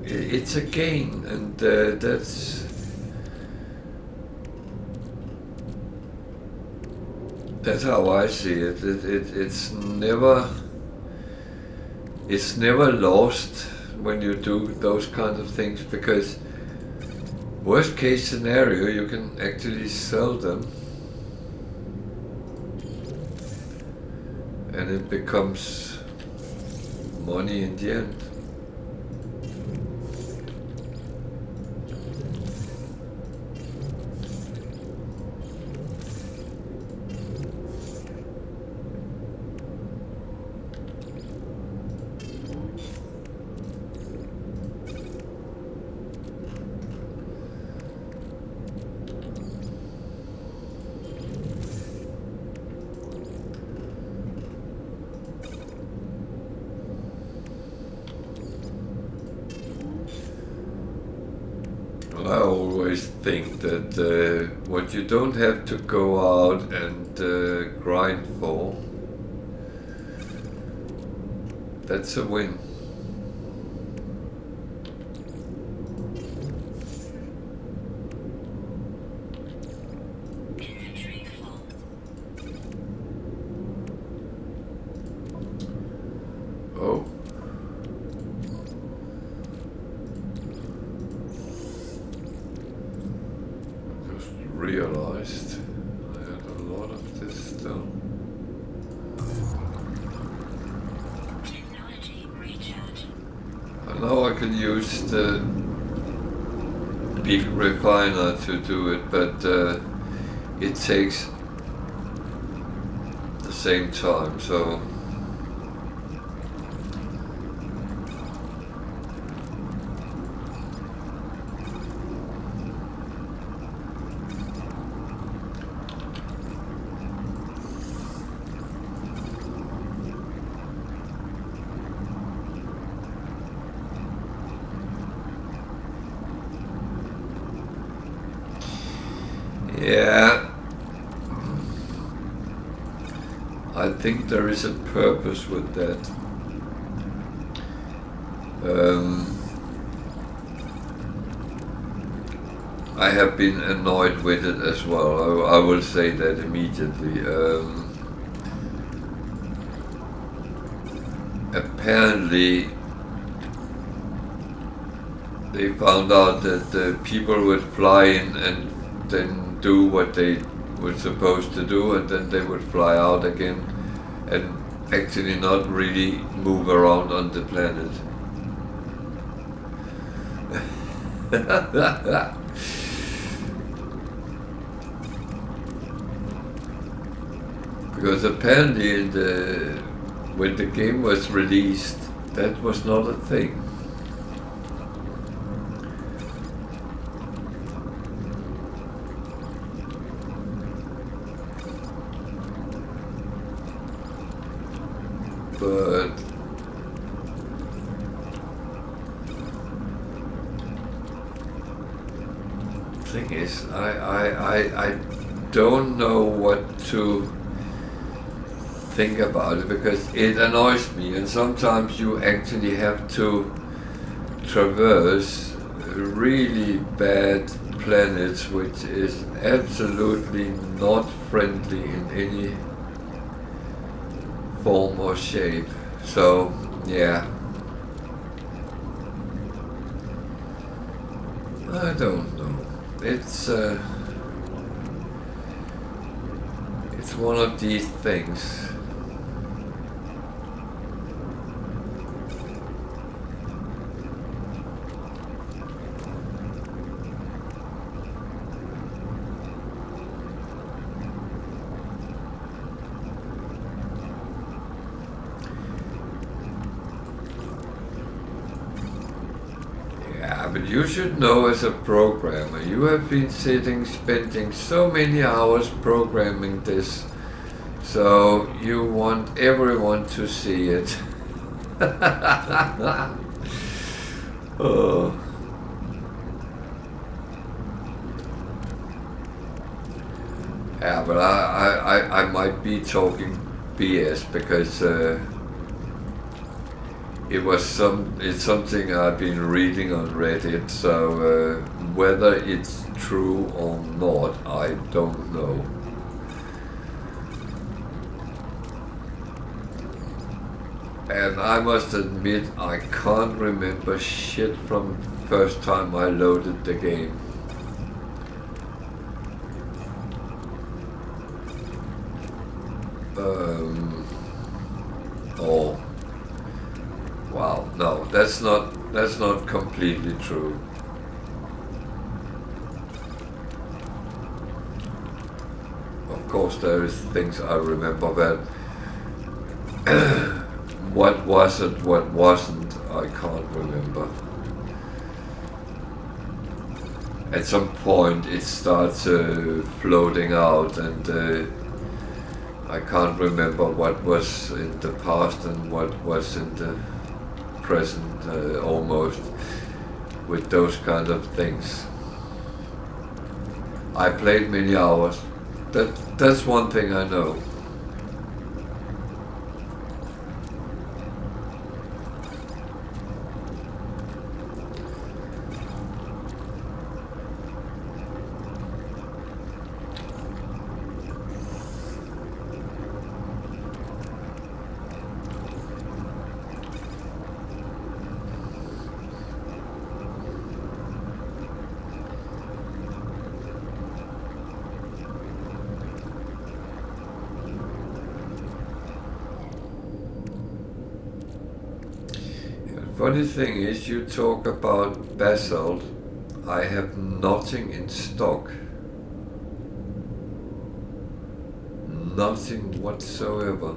it's a gain, and that's how I see it. It's never lost when you do those kinds of things, because worst case scenario you can actually sell them and it becomes money in the end. I always think that what you don't have to go out and grind for, that's a win. Inventory full. Oh. Realized I had a lot of this still. Technology recharge. I know I can use the big refiner to do it, but it takes the same time, so yeah, I think there is a purpose with that. I have been annoyed with it as well. I will say that immediately. Apparently, they found out that the people would fly in and then do what they were supposed to do, and then they would fly out again and actually not really move around on the planet. Because apparently when the game was released, that was not a thing. But thing is, I don't know what to think about it, because it annoys me, and sometimes you actually have to traverse really bad planets which is absolutely not friendly in any form or shape. So yeah, I don't know. It's one of these things. Yeah, but you should know, as a programmer, you have been spending so many hours programming this, so you want everyone to see it. Oh. Yeah, but I might be talking BS, because it's something I've been reading on Reddit, so whether it's true or not, I don't know. And I must admit, I can't remember shit from the first time I loaded the game. Oh. Wow, no, that's not completely true. Of course, there is things I remember, but what was it, what wasn't, I can't remember. At some point, it starts floating out, and I can't remember what was in the past and what was in the present, almost, with those kind of things. I played many hours. That's one thing I know. Funny thing is, you talk about basalt. I have nothing in stock. Nothing whatsoever.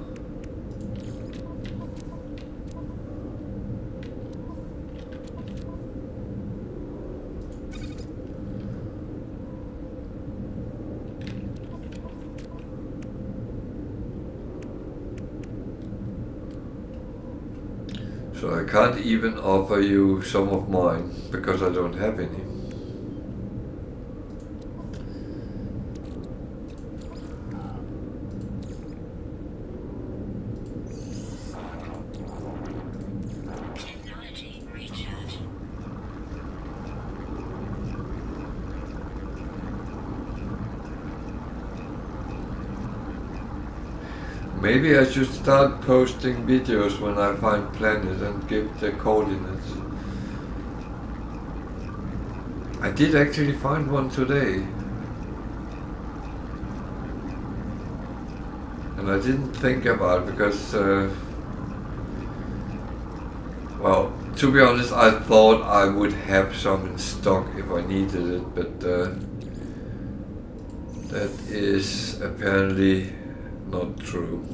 So I can't even offer you some of mine, because I don't have any. Technology recharge. Maybe I should start posting videos when I find planet and give the coordinates. I did actually find one today. And I didn't think about it because, well, to be honest, I thought I would have some in stock if I needed it, but that is apparently not true.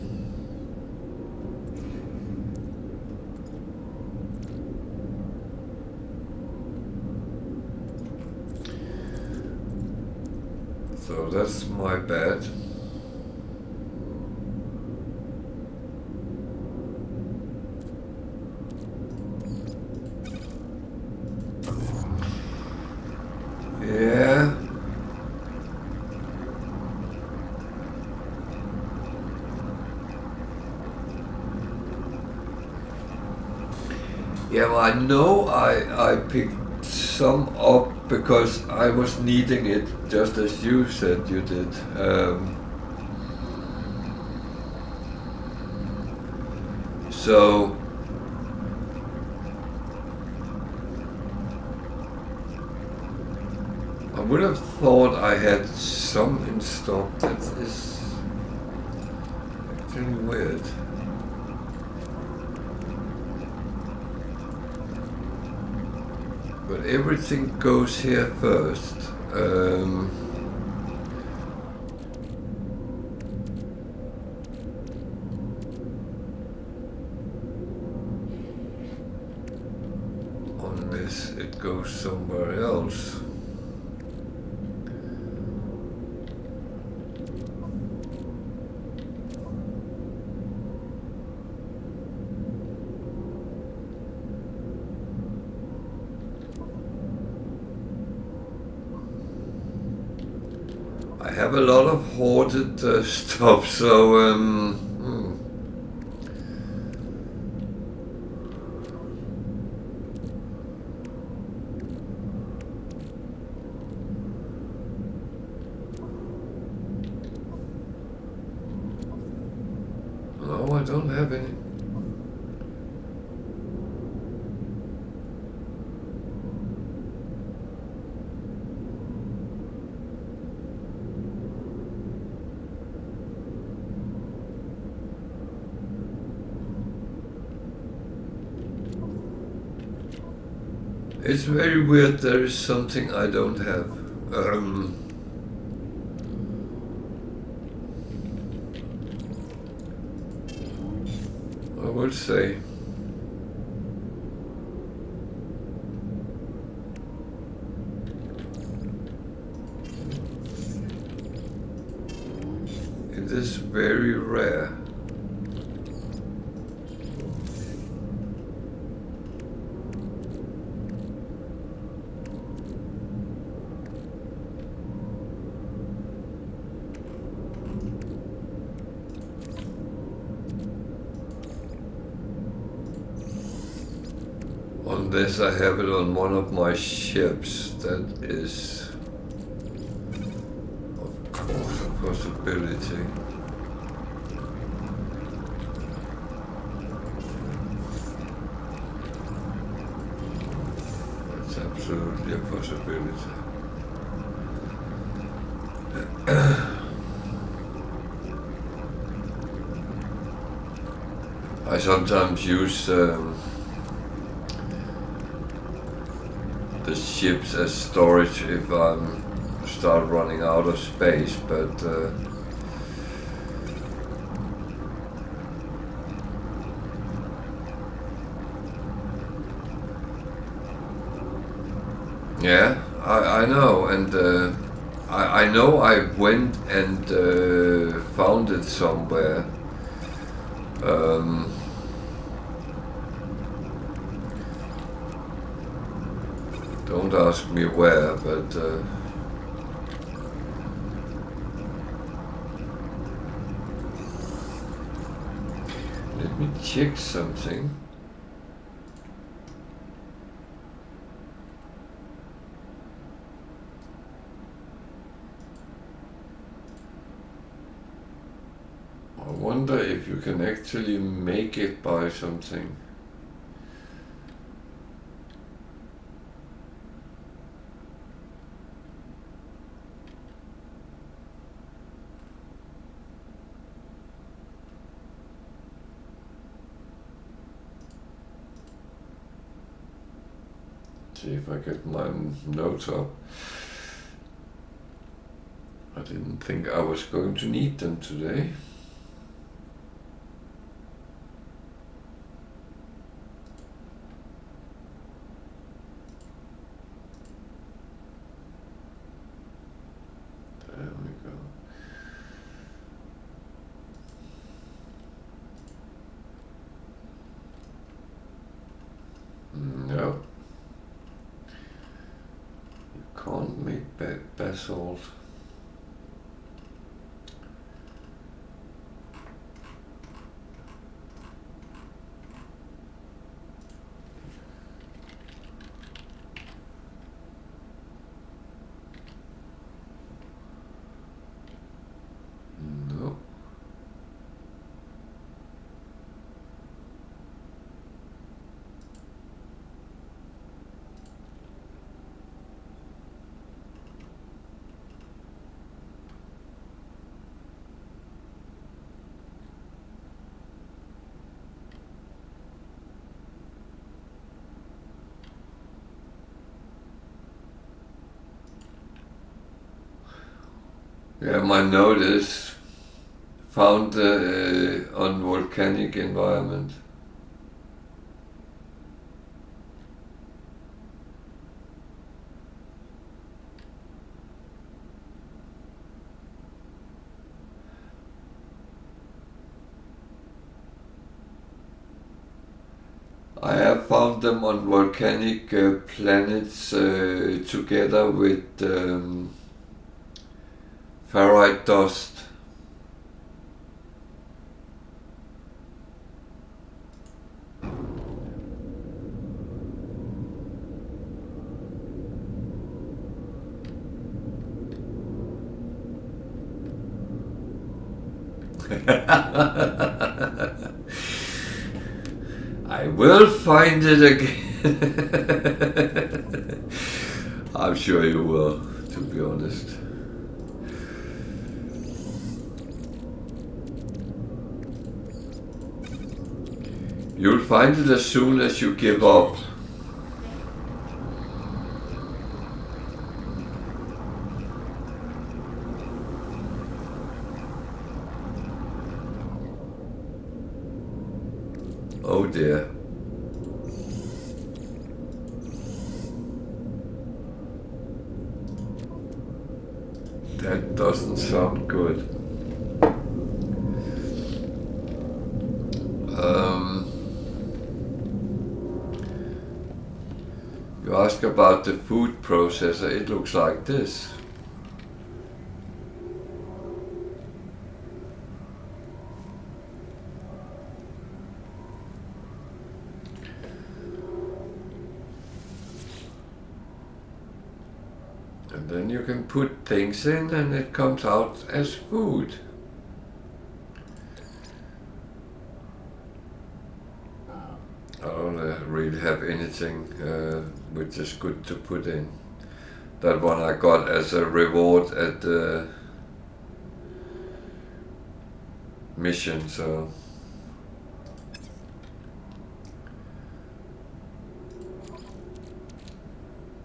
So that's my bad. Yeah. Yeah, well, I know I picked some up because I was needing it, just as you said you did. So I would have thought I had some in stock. That is actually weird. But everything goes here first. Unless it goes somewhere else. I have a lot of hoarded stuff, so no, I don't have any. It's very weird, there is something I don't have. I would say. It is very rare. Unless I have it on one of my ships, that is, of course, a possibility. That's absolutely a possibility. I sometimes use the ships as storage if I start running out of space, but yeah, I know, and I know I went and found it somewhere. Don't ask me where, but let me check something. I wonder if you can actually make it by something. See if I get my notes up. I didn't think I was going to need them today. make basalt. No. Yeah, my note is found on volcanic environment. I have found them on volcanic planets together with ferrite dust. I will find it again. I'm sure you will, to be honest. You'll find it as soon as you give up. Oh dear. That doesn't sound good. You ask about the food processor, it looks like this. And then you can put things in and it comes out as food. I don't really have anything which is good to put in. That one I got as a reward at the mission, so.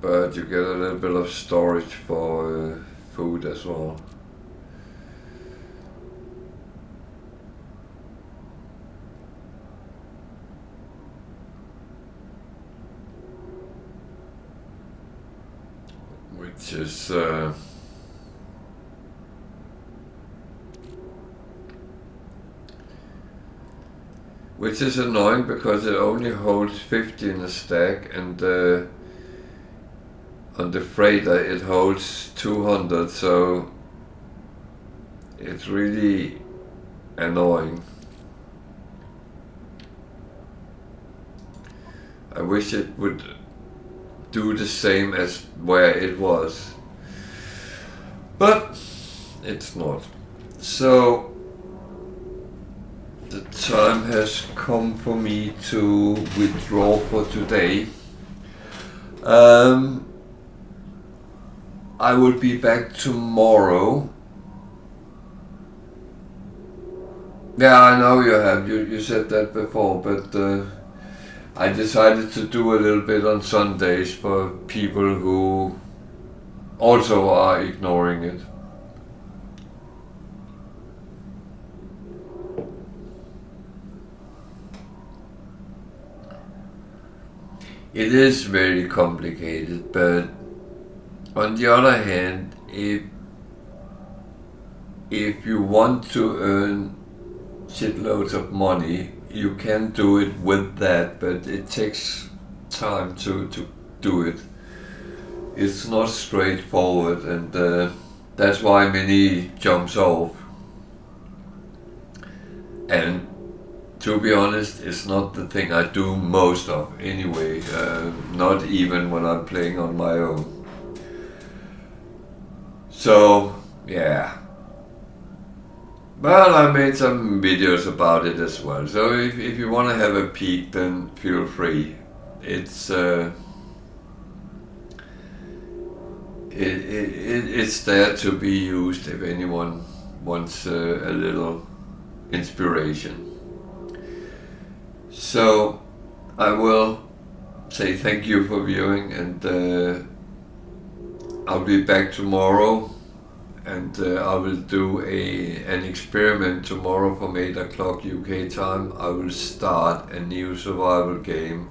But you get a little bit of storage for food as well. Which is annoying because it only holds 50 in a stack, and on the freighter it holds 200, so it's really annoying. I wish it would do the same as where it was, but it's not. So the time has come for me to withdraw for today. I will be back tomorrow. Yeah, I know you have. You said that before, but I decided to do a little bit on Sundays for people who also are ignoring it. It is very complicated, but on the other hand, if you want to earn shitloads of money, you can do it with that, but it takes time to do it. it's not straightforward, and that's why many jumps off. And to be honest, it's not the thing I do most of anyway, not even when I'm playing on my own. So, yeah. Well, I made some videos about it as well, so if you want to have a peek, then feel free. It's there to be used if anyone wants a little inspiration. So I will say thank you for viewing, and I'll be back tomorrow, and I will do an experiment tomorrow from 8 o'clock UK time. I will start a new survival game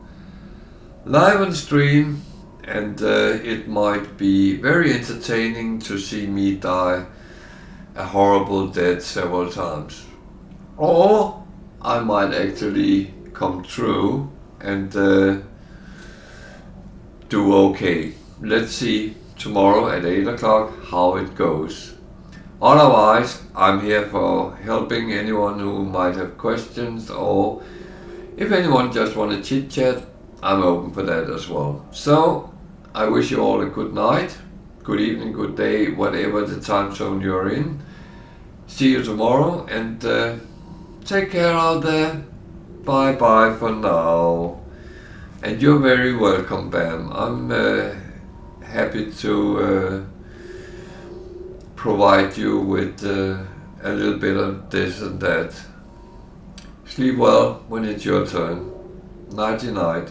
live on stream, and it might be very entertaining to see me die a horrible death several times. Or I might actually come through and do okay. Let's see tomorrow at 8 o'clock how it goes. Otherwise, I'm here for helping anyone who might have questions, or if anyone just want to chit chat, I'm open for that as well. So I wish you all a good night, good evening, good day, whatever the time zone you're in. See you tomorrow, and take care out there. Bye bye for now. And you're very welcome, Bam. I'm happy to provide you with a little bit of this and that. Sleep well when it's your turn. Nighty night.